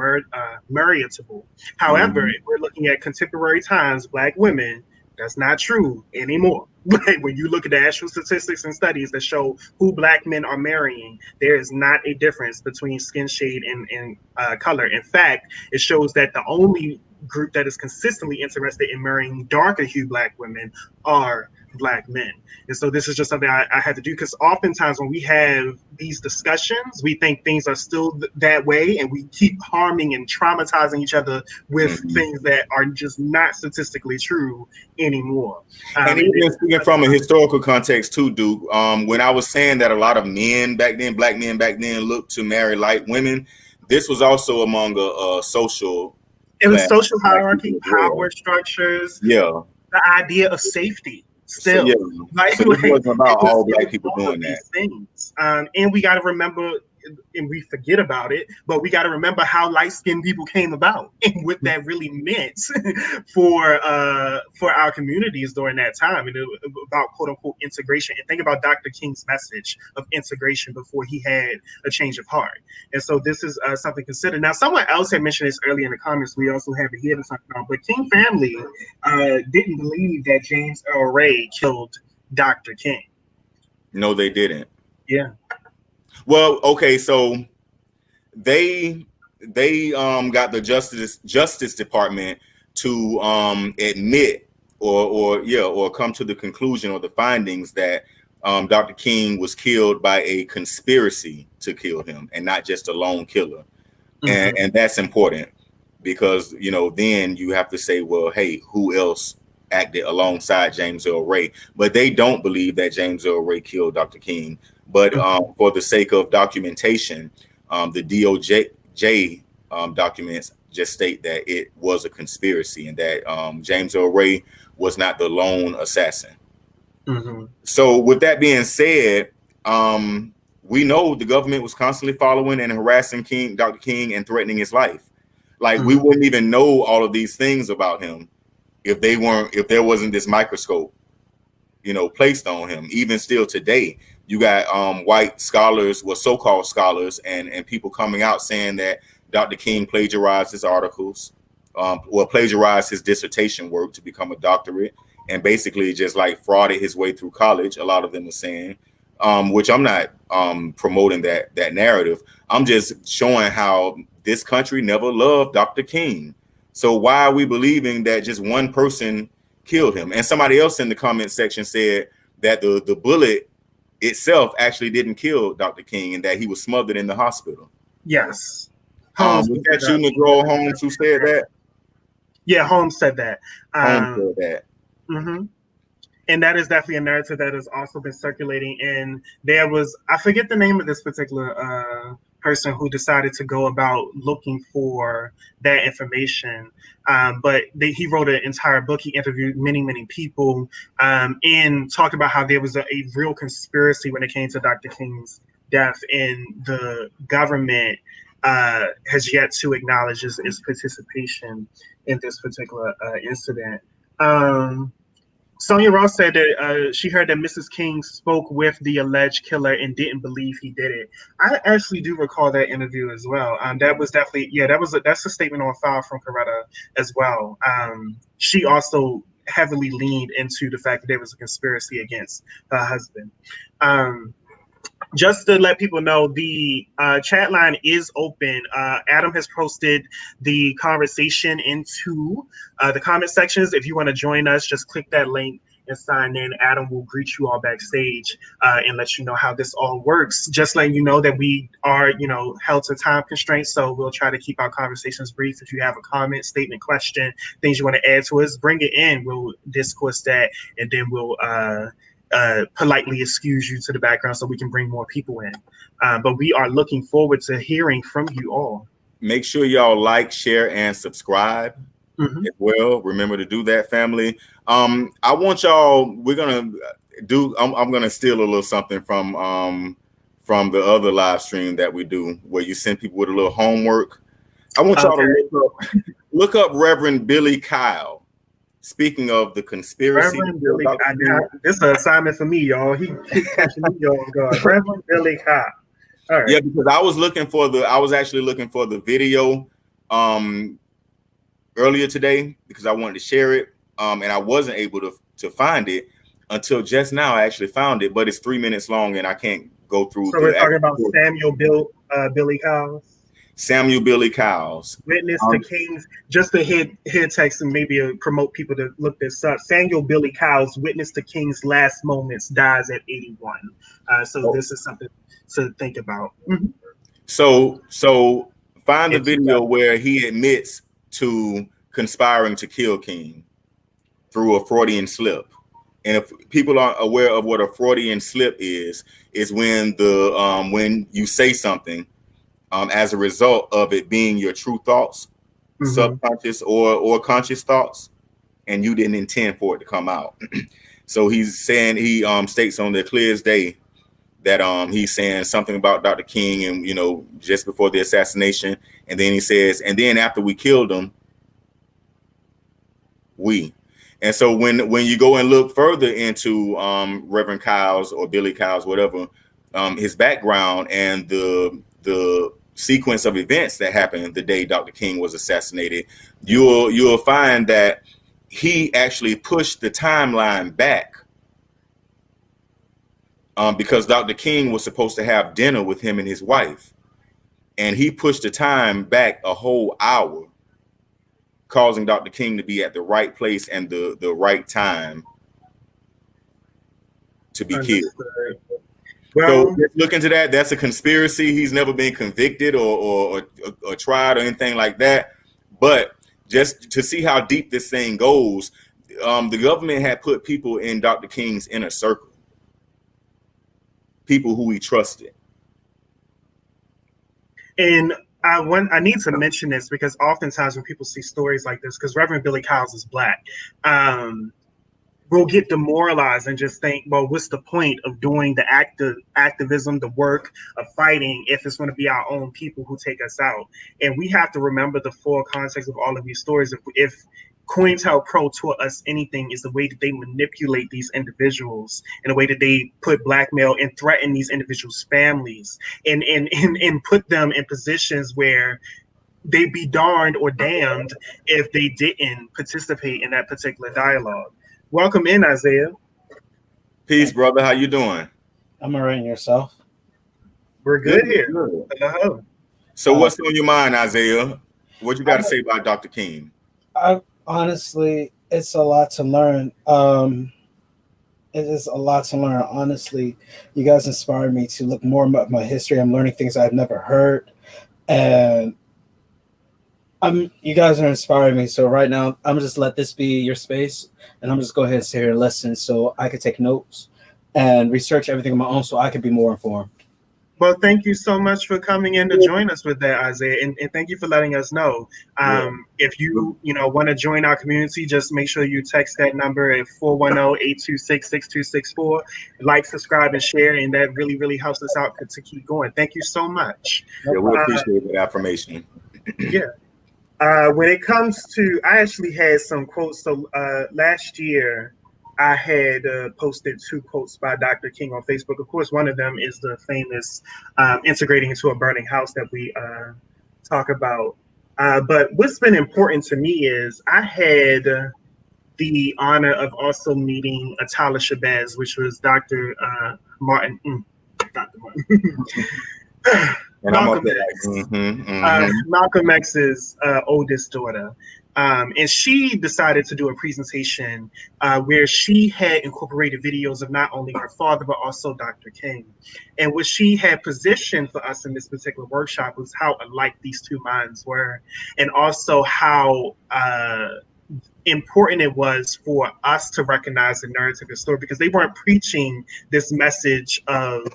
marriageable. However, if we're looking at contemporary times, Black women, that's not true anymore. Like when you look at the actual statistics and studies that show who Black men are marrying, there is not a difference between skin shade and color. In fact, it shows that the only group that is consistently interested in marrying darker hued Black women are Black men. And so this is just something I had to do, because oftentimes when we have these discussions, we think things are still that way, and we keep harming and traumatizing each other with things that are just not statistically true anymore. And even speaking from a historical context too, Duke, when I was saying that a lot of men back then, Black men back then, looked to marry light women, this was also among a social. It was social hierarchy, power structures. Yeah. The idea of safety. Still, so it wasn't about all Black people doing that. Things. And we got to remember, and we forget about it, but we got to remember how light-skinned people came about and what that really meant for our communities during that time, and about quote-unquote integration. And think about Dr. King's message of integration before he had a change of heart. And so this is something to consider. Now, someone else had mentioned this earlier in the comments. We also have it here to talk about, but King family didn't believe that James Earl Ray killed Dr. King. No, they didn't. Yeah. Well, okay, so they got the Justice Department to admit or come to the conclusion or the findings that Dr. King was killed by a conspiracy to kill him and not just a lone killer. And that's important, because then you have to say, well, hey, who else acted alongside James Earl Ray? But they don't believe that James Earl Ray killed Dr. King. But for the sake of documentation, the DOJ documents just state that it was a conspiracy and that James Earl Ray was not the lone assassin. So with that being said, we know the government was constantly following and harassing Dr. King, and threatening his life. Like we wouldn't even know all of these things about him if there wasn't this microscope, placed on him. Even still today, you got white scholars, so-called scholars, and people coming out saying that Dr. King plagiarized his articles, plagiarized his dissertation work to become a doctorate, and basically just like frauded his way through college. A lot of them are saying, which I'm not promoting that narrative. I'm just showing how this country never loved Dr. King. So why are we believing that just one person killed him? And somebody else in the comment section said that the bullet itself actually didn't kill Dr. King and that he was smothered in the hospital. Yes. Was that you, Negro Holmes, who said that? Yeah, Holmes said that. Holmes said that. Mm-hmm. And that is definitely a narrative that has also been circulating. And there was, I forget the name of this particular person who decided to go about looking for that information. He wrote an entire book. He interviewed many, many people, and talked about how there was a real conspiracy when it came to Dr. King's death, and the government has yet to acknowledge his participation in this particular incident. Sonia Ross said that she heard that Mrs. King spoke with the alleged killer and didn't believe he did it. I actually do recall that interview as well. That was definitely, yeah, that's a statement on file from Coretta as well. She also heavily leaned into the fact that there was a conspiracy against her husband. Just to let people know, the chat line is open. Adam has posted the conversation into the comment sections. If you want to join us, just click that link and sign in. Adam will greet you all backstage and let you know how this all works. Just letting you know that we are, held to time constraints, so we'll try to keep our conversations brief. If you have a comment, statement, question, things you want to add to us, bring it in. We'll discourse that, and then we'll politely excuse you to the background so we can bring more people in. But we are looking forward to hearing from you all. Make sure y'all like, share, and subscribe as well. Remember to do that, family. I want y'all, I'm gonna steal a little something from the other live stream that we do, where you send people with a little homework. I want y'all to look up Reverend Billy Kyle. Speaking of the conspiracy, this is an assignment for me, y'all. He catching me off guard. Reverend Billy Kyle. All right. Yeah, because I was actually looking for the video earlier today because I wanted to share it, and I wasn't able to find it until just now. I actually found it, but it's 3 minutes long, and I can't go through. So we're talking about Billy Kyle. Samuel Billy Cowles. Witness to King's, just to hear text and maybe promote people to look this up. Samuel Billy Cowles, witness to King's last moments, dies at 81. This is something to think about. Mm-hmm. So find the video where he admits to conspiring to kill King through a Freudian slip. And if people aren't aware of what a Freudian slip is when when you say something as a result of it being your true thoughts, subconscious or conscious thoughts, and you didn't intend for it to come out. So he's saying, he states on the clear as day that he's saying something about Dr. King and, just before the assassination. And then he says, and then after we killed him, and so when you go and look further into Reverend Cowles or Billy Cowles, whatever, his background and the sequence of events that happened the day Dr. King was assassinated, you'll find that he actually pushed the timeline back because Dr. King was supposed to have dinner with him and his wife, and he pushed the time back a whole hour, causing Dr. King to be at the right place and the right time to be killed. Well, so look into that. That's a conspiracy. He's never been convicted or tried or anything like that. But just to see how deep this thing goes, the government had put people in Dr. King's inner circle, people who he trusted. And I need to mention this because oftentimes when people see stories like this, because Reverend Billy Cowles is Black, we'll get demoralized and just think, well, what's the point of doing the activism, the work of fighting, if it's going to be our own people who take us out? And we have to remember the full context of all of these stories. If COINTELPRO taught us anything, is the way that they manipulate these individuals, and the way that they put blackmail and threaten these individuals' families, and put them in positions where they'd be darned or damned if they didn't participate in that particular dialogue. Welcome in, Isaiah. Peace, brother. How you doing? I'm all right. And yourself? We're good here. Good. So what's on your mind, Isaiah? What you got to say about Dr. King? Honestly, it's a lot to learn. It is a lot to learn. Honestly, you guys inspired me to look more at my history. I'm learning things I've never heard. And You guys are inspiring me. So right now, I'm just let this be your space, and I'm just go ahead and sit here and listen, so I can take notes and research everything on my own, so I can be more informed. Well, thank you so much for coming in to join us with that, Isaiah, and thank you for letting us know. If you want to join our community, just make sure you text that number at 410-826-6264. Like, subscribe, and share, and that really, really helps us out to keep going. Thank you so much. Yeah, we appreciate that affirmation. Yeah. When it comes to, I actually had some quotes. So last year, I had posted 2 quotes by Dr. King on Facebook. Of course, one of them is the famous integrating into a burning house that we talk about. But what's been important to me is I had the honor of also meeting Atala Shabazz, which was Dr. Martin. Dr. Martin. Malcolm X. Malcolm X's oldest daughter. And she decided to do a presentation where she had incorporated videos of not only her father, but also Dr. King. And what she had positioned for us in this particular workshop was how alike these two minds were, and also how important it was for us to recognize the narrative and story, because they weren't preaching this message of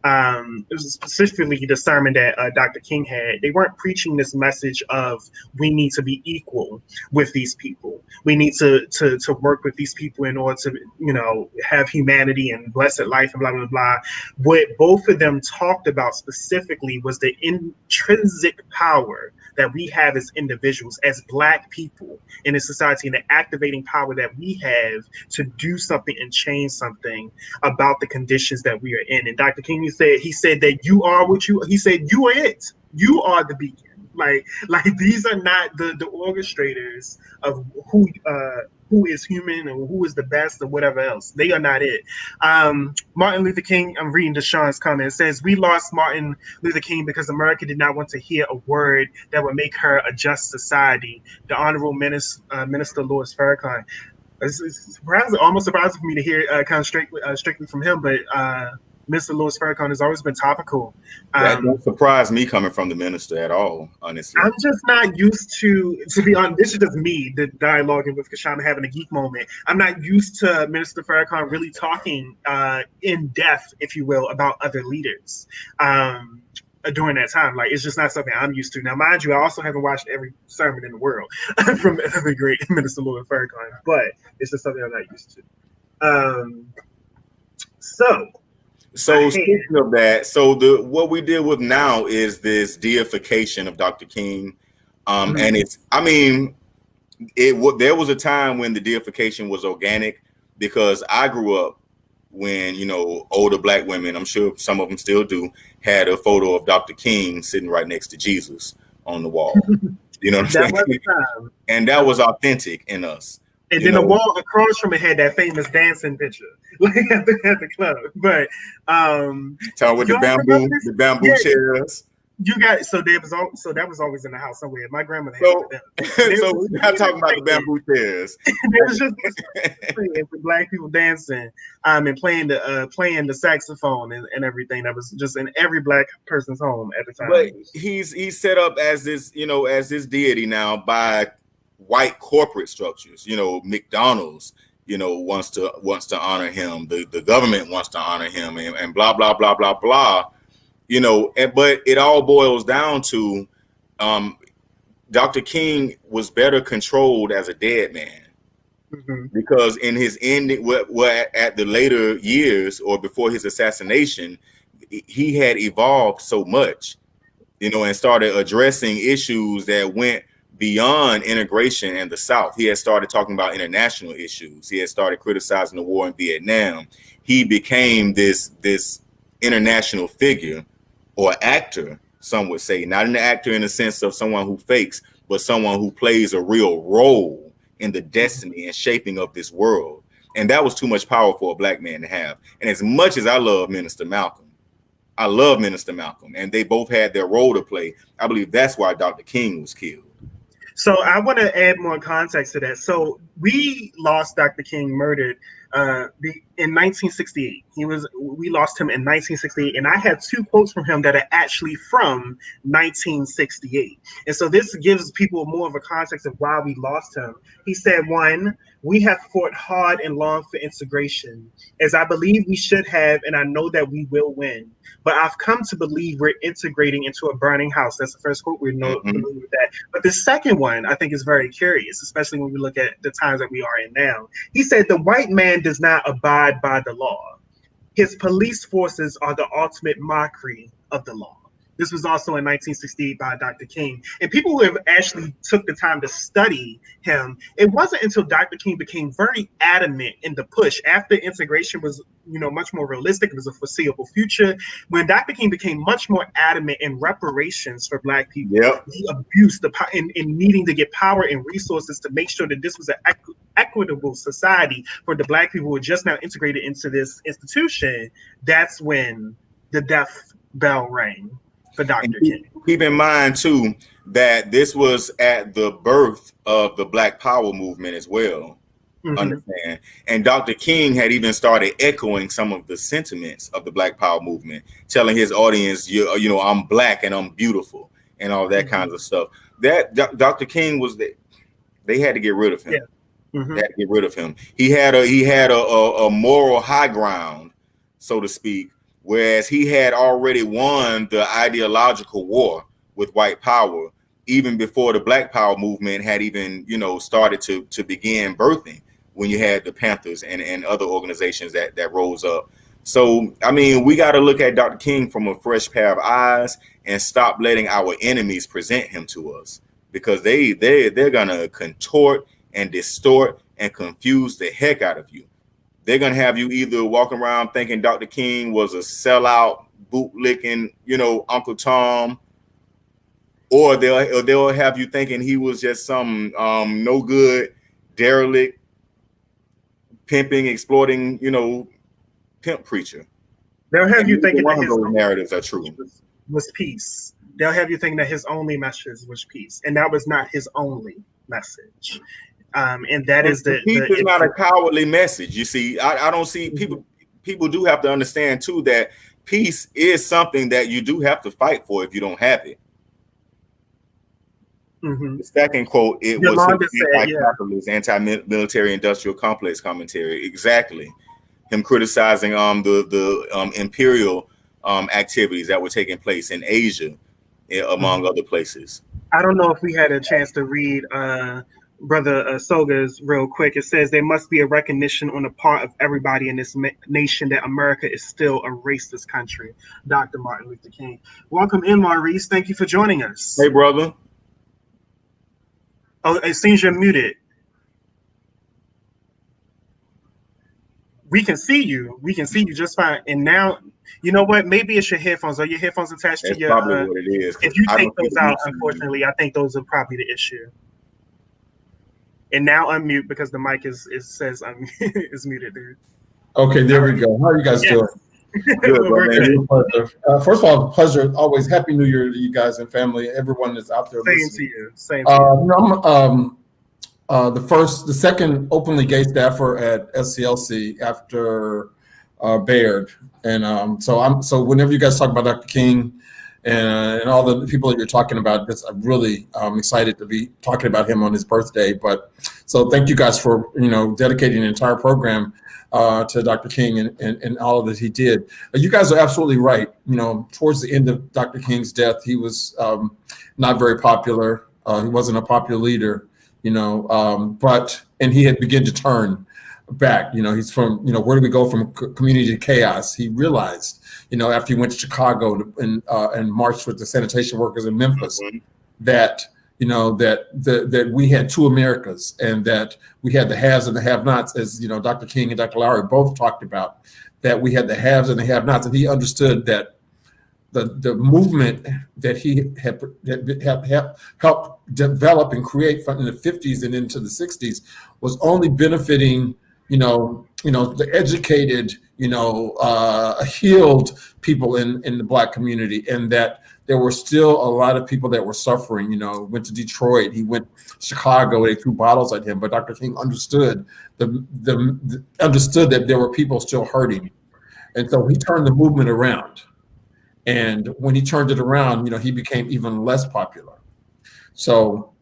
it was specifically the sermon that Dr. King had. They weren't preaching this message of we need to be equal with these people. We need to work with these people in order to, have humanity and blessed life and blah, blah, blah. What both of them talked about specifically was the intrinsic power that we have as individuals, as Black people in a society, and the activating power that we have to do something and change something about the conditions that we are in. And Dr. King he said that you are he said you are it. You are the beacon. Like these are not the orchestrators of who is human or who is the best or whatever else. They are not it. Martin Luther King, I'm reading Deshaun's comment, it says, "We lost Martin Luther King because America did not want to hear a word that would make her a just society." The Honorable Minister Louis Farrakhan. It's almost surprising for me to hear kind of strictly from him, but Mr. Louis Farrakhan has always been topical. That don't surprise me coming from the minister at all, honestly. I'm just not used to be honest, this is just me, the dialoguing with Kashana, having a geek moment. I'm not used to Minister Farrakhan really talking in depth, if you will, about other leaders during that time. Like, it's just not something I'm used to. Now, mind you, I also haven't watched every sermon in the world from the great Minister Louis Farrakhan, but it's just something I'm not used to. So speaking of that, what we deal with now is this deification of Dr. King, and there was a time when the deification was organic, because I grew up when older Black women, I'm sure some of them still do, had a photo of Dr. King sitting right next to Jesus on the wall. You know what I'm saying? And that was authentic in us. And then the wall across from it had that famous dancing picture, like at the club. But talking with the bamboo chairs. You got so that was always in the house somewhere. My grandmother had them. So we're not talking about the bamboo chairs. There was just Black people dancing, and playing the saxophone and everything. That was just in every Black person's home at the time. But he's set up as this, as this deity now by white corporate structures. McDonald's, wants to honor him. The government wants to honor him, and blah blah blah blah blah. But it all boils down to Dr. King was better controlled as a dead man, because in his ending, at the later years or before his assassination, he had evolved so much, and started addressing issues that went beyond integration and the South. He had started talking about international issues. He had started criticizing the war in Vietnam. He became this international figure or actor, some would say, not an actor in the sense of someone who fakes, but someone who plays a real role in the destiny and shaping of this world. And that was too much power for a Black man to have. And as much as I love Minister Malcolm, and they both had their role to play, I believe that's why Dr. King was killed. So I want to add more context to that. So we lost Dr. King murdered in 1968. We lost him in 1968, and I had two quotes from him that are actually from 1968. And so this gives people more of a context of why we lost him. He said, one, we have fought hard and long for integration, as I believe we should have, and I know that we will win. But I've come to believe we're integrating into a burning house. That's the first quote. We know with that. But the second one, I think, is very curious, especially when we look at the times that we are in now. He said, the white man does not abide by the law. His police forces are the ultimate mockery of the law. This was also in 1968 by Dr. King. And people who have actually took the time to study him, it wasn't until Dr. King became very adamant in the push after integration was, much more realistic. It was a foreseeable future. When Dr. King became much more adamant in reparations for Black people, he abused in needing to get power and resources to make sure that this was an equitable society for the Black people who were just now integrated into this institution. That's when the death bell rang for Dr. King. Keep in mind too that this was at the birth of the Black Power movement as well. Understand? And Dr. King had even started echoing some of the sentiments of the Black Power movement, telling his audience, I'm Black and I'm beautiful and all that kinds of stuff. That Dr. King was they had to get rid of him. They had to get rid of him. He had a moral high ground, so to speak. Whereas he had already won the ideological war with white power even before the Black Power movement had even, started to begin birthing, when you had the Panthers and other organizations that rose up. So, I mean, we got to look at Dr. King from a fresh pair of eyes and stop letting our enemies present him to us, because they're going to contort and distort and confuse the heck out of you. They're going to have you either walking around thinking Dr. King was a sellout, bootlicking, Uncle Tom, or they'll have you thinking he was just some no good, derelict, pimping, exploiting, pimp preacher. They'll have you thinking that his narratives are true. Was peace. They'll have you thinking that his only message was peace, and that was not his only message. And that is peace is not a cowardly message. You see, I don't see people do have to understand too that peace is something that you do have to fight for if you don't have it. The second quote, it was anti-capitalist, anti-military industrial complex commentary. Exactly. Him criticizing the imperial activities that were taking place in Asia, among other places. I don't know if we had a chance to read Brother Soga's real quick. It says there must be a recognition on the part of everybody in this nation that America is still a racist country. Dr. Martin Luther King. Welcome in, Maurice. Thank you for joining us. Hey, brother. Oh, it seems you're muted. We can see you. We can see you just fine. And now, you know what? Maybe it's your headphones. Are your headphones attached to your? That's probably what it is. If you take those out, unfortunately, I think those are probably the issue. And now unmute, because the mic is muted, dude. Okay, there we go. How are you guys doing? Good, first of all, pleasure. Always happy New Year to you guys and family. Everyone that's out there listening. Same to you. Same to you. I'm the second openly gay staffer at SCLC after Baird, and so whenever you guys talk about Dr. King and all the people that you're talking about, I'm really excited to be talking about him on his birthday. But so thank you guys for dedicating an entire program to Dr. King and all that he did. You guys are absolutely right. Towards the end of Dr. King's death, he was not very popular. He wasn't a popular leader, but he had begun to turn back. He's from, where do we go from community to chaos? He realized, after he went to Chicago and marched with the sanitation workers in Memphis, that that we had two Americas, and that we had the haves and the have-nots, as Dr. King and Dr. Lowry both talked about, that we had the haves and the have-nots, and he understood that the movement that he had helped develop and create from in the 50s and into the 60s was only benefiting the educated, healed people in the Black community, and that there were still a lot of people that were suffering. Went to Detroit, he went to Chicago, they threw bottles at him, but Dr. King understood understood that there were people still hurting, and so he turned the movement around. And when he turned it around, he became even less popular. So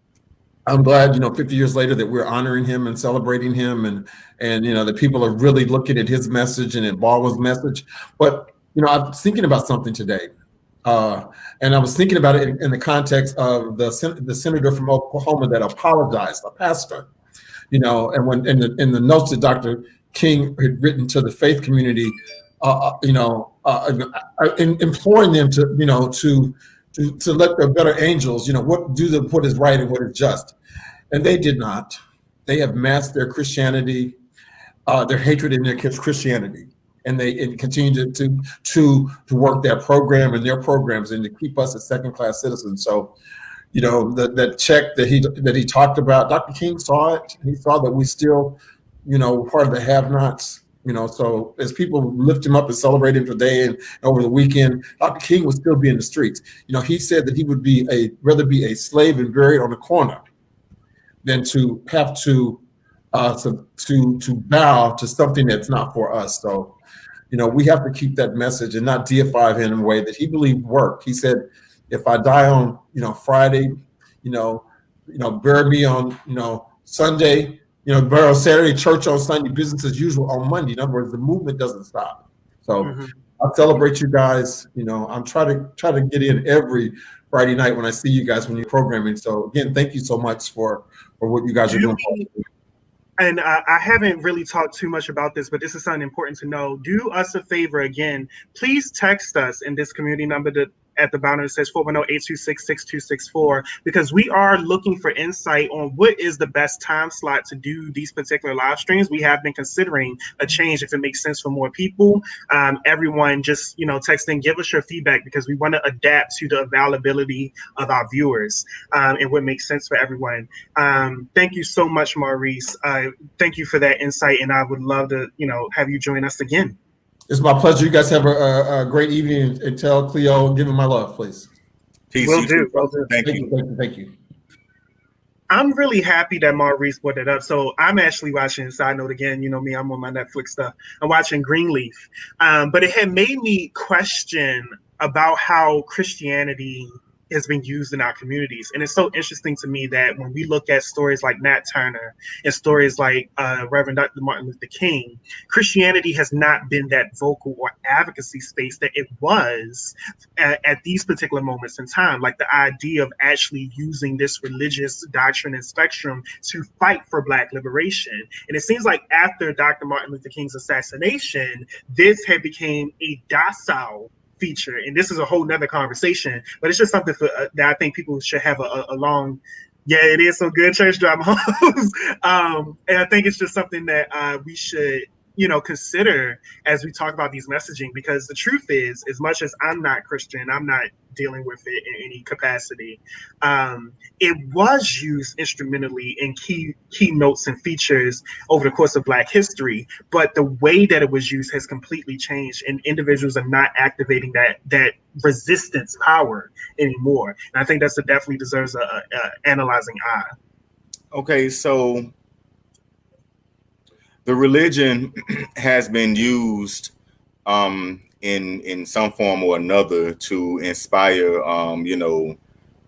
I'm glad, 50 years later, that we're honoring him and celebrating him, and that people are really looking at his message and at Baldwin's message. But I was thinking about something today, and I was thinking about it in the context of the senator from Oklahoma that apologized, a pastor, and when in the notes that Dr. King had written to the faith community, imploring them to let their better angels, what is right and what is just. And they did not. They have masked their Christianity, their hatred in their Christianity, and they continue to work their program and their programs and to keep us as second-class citizens. So, that check that he talked about, Dr. King saw it. He saw that we still, part of the have-nots. So as people lift him up and celebrate him today and over the weekend, Dr. King would still be in the streets. He said that he would rather be a slave and buried on a corner than to have to bow to something that's not for us. So, we have to keep that message and not deify him in a way that he believed worked. He said, if I die on, Friday, bury me on, Sunday, bury on Saturday, church on Sunday, business as usual on Monday. In other words, the movement doesn't stop. So I celebrate you guys. I'm trying to get in every Friday night when I see you guys when you're programming. So again, thank you so much for what you guys are doing. And I haven't really talked too much about this, but this is something important to know. Do us a favor again. Please text us in this community number at the bottom. It says 410-826-6264, because we are looking for insight on what is the best time slot to do these particular live streams. We have been considering a change if it makes sense for more people. Everyone just, text in, give us your feedback, because we want to adapt to the availability of our viewers and what makes sense for everyone. Thank you so much, Maurice. Thank you for that insight, and I would love to, have you join us again. It's my pleasure. You guys have a great evening, and tell Cleo, give him my love, please. Peace. Will do. Thank you. Thank you. I'm really happy that Maurice brought it up. So I'm actually watching, side note again, me, I'm on my Netflix stuff. I'm watching Greenleaf. But it had made me question about how Christianity has been used in our communities. And it's so interesting to me that when we look at stories like Nat Turner and stories like Reverend Dr. Martin Luther King, Christianity has not been that vocal or advocacy space that it was at these particular moments in time. Like the idea of actually using this religious doctrine and spectrum to fight for Black liberation. And it seems like after Dr. Martin Luther King's assassination, this had become a docile feature, and this is a whole nother conversation, but it's just something that I think people should have a long, it is so good, church drama. And I think it's just something that we should consider as we talk about these messaging, because the truth is, as much as I'm not Christian, I'm not dealing with it in any capacity. It was used instrumentally in key notes and features over the course of Black history, but the way that it was used has completely changed, and individuals are not activating that resistance power anymore. And I think that definitely deserves a analyzing eye. Okay, so the religion has been used in some form or another to inspire,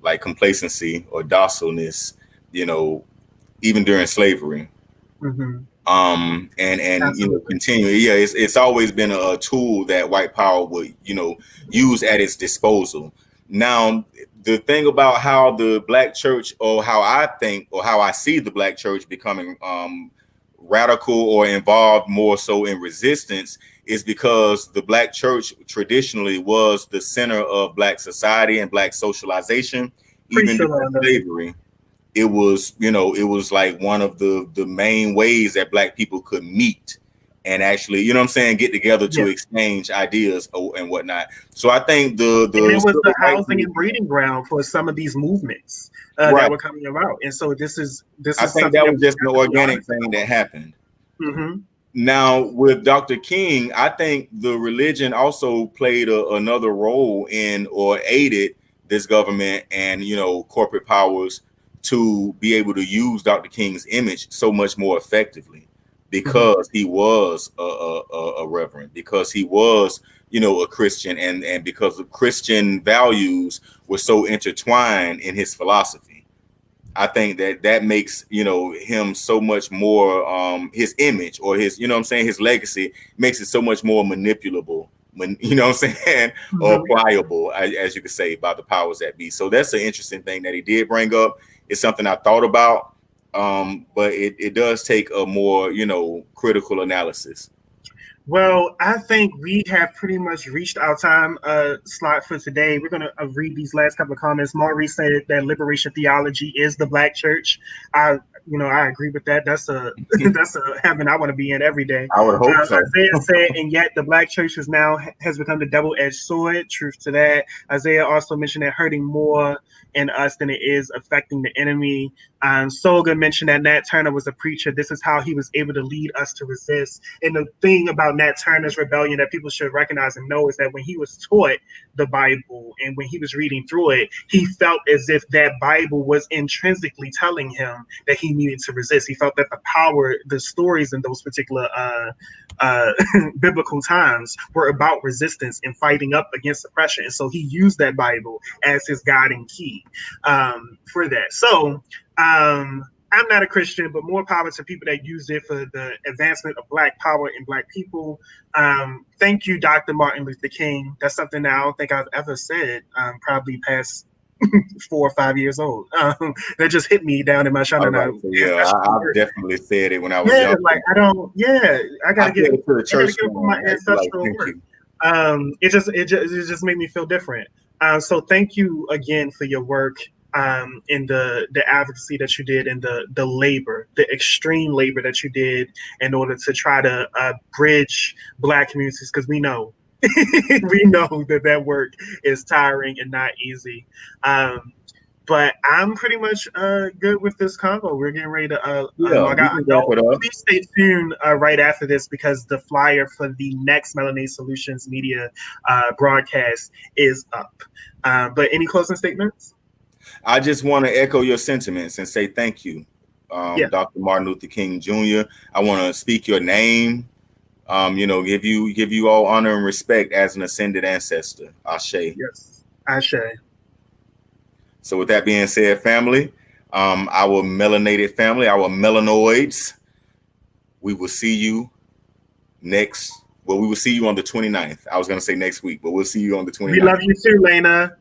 like complacency or docileness, even during slavery. And continue. Yeah, it's always been a tool that white power would, use at its disposal. Now, the thing about how the Black church, or how I think, or how I see the Black church becoming radical or involved more so in resistance, is because the Black church traditionally was the center of Black society and Black socialization. Even during slavery, it was, it was like one of the main ways that Black people could meet and actually, get together to exchange ideas and whatnot. So I think and it was the housing and breeding ground for some of these movements that were coming about. And so this is I think that was just an organic thing that happened. Now, with Dr. King, I think the religion also played another role in or aided this government and, you know, corporate powers to be able to use Dr. King's image so much more effectively because he was a reverend, because he was, you know, a Christian, and because the Christian values were so intertwined in his philosophy. I think that makes, you know, him so much more, his image or his, you know what I'm saying, his legacy makes it so much more manipulable, you know what I'm saying, or pliable, as you could say, by the powers that be. So that's an interesting thing that he did bring up. It's something I thought about, but it does take a more, you know, critical analysis. Well, I think we have pretty much reached our time slot for today. We're going to read these last couple of comments. Maurice said that liberation theology is the Black church. I agree with that. That's a heaven I want to be in every day. I would hope so. Isaiah said, and yet the Black church has become the double-edged sword. Truth to that. Isaiah also mentioned that hurting more in us than it is affecting the enemy. Solga mentioned that Nat Turner was a preacher. This is how he was able to lead us to resist. And the thing about Nat Turner's rebellion that people should recognize and know is that when he was taught the Bible and when he was reading through it, he felt as if that Bible was intrinsically telling him that he needed to resist. He felt that the power, the stories in those particular biblical times were about resistance and fighting up against oppression. And so he used that Bible as his guiding key for that. So I'm not a Christian, but more power to people that use it for the advancement of Black power and Black people. Thank you, Dr. Martin Luther King. That's something that I don't think I've ever said, probably past 4 or 5 years old. That just hit me down in my shana. Right, so yeah, I've definitely said it when I was young. Like I gotta get it to the church for my ancestral work. It just made me feel different. So thank you again for your work. In the advocacy that you did and the labor, the extreme labor that you did in order to try to bridge Black communities, because we know that work is tiring and not easy. But I'm pretty much good with this convo. We're getting ready to log out. Please stay tuned right after this because the flyer for the next Melanated Solutions Media broadcast is up. But any closing statements? I just want to echo your sentiments and say thank you, Dr. Martin Luther King Jr. I want to speak your name, give you all honor and respect as an ascended ancestor. Ashe. Yes, Ashe. So with that being said, family, our melanated family, our melanoids, we will see you we will see you on the 29th. I was going to say next week, but we'll see you on the 29th. We love you too, Lena.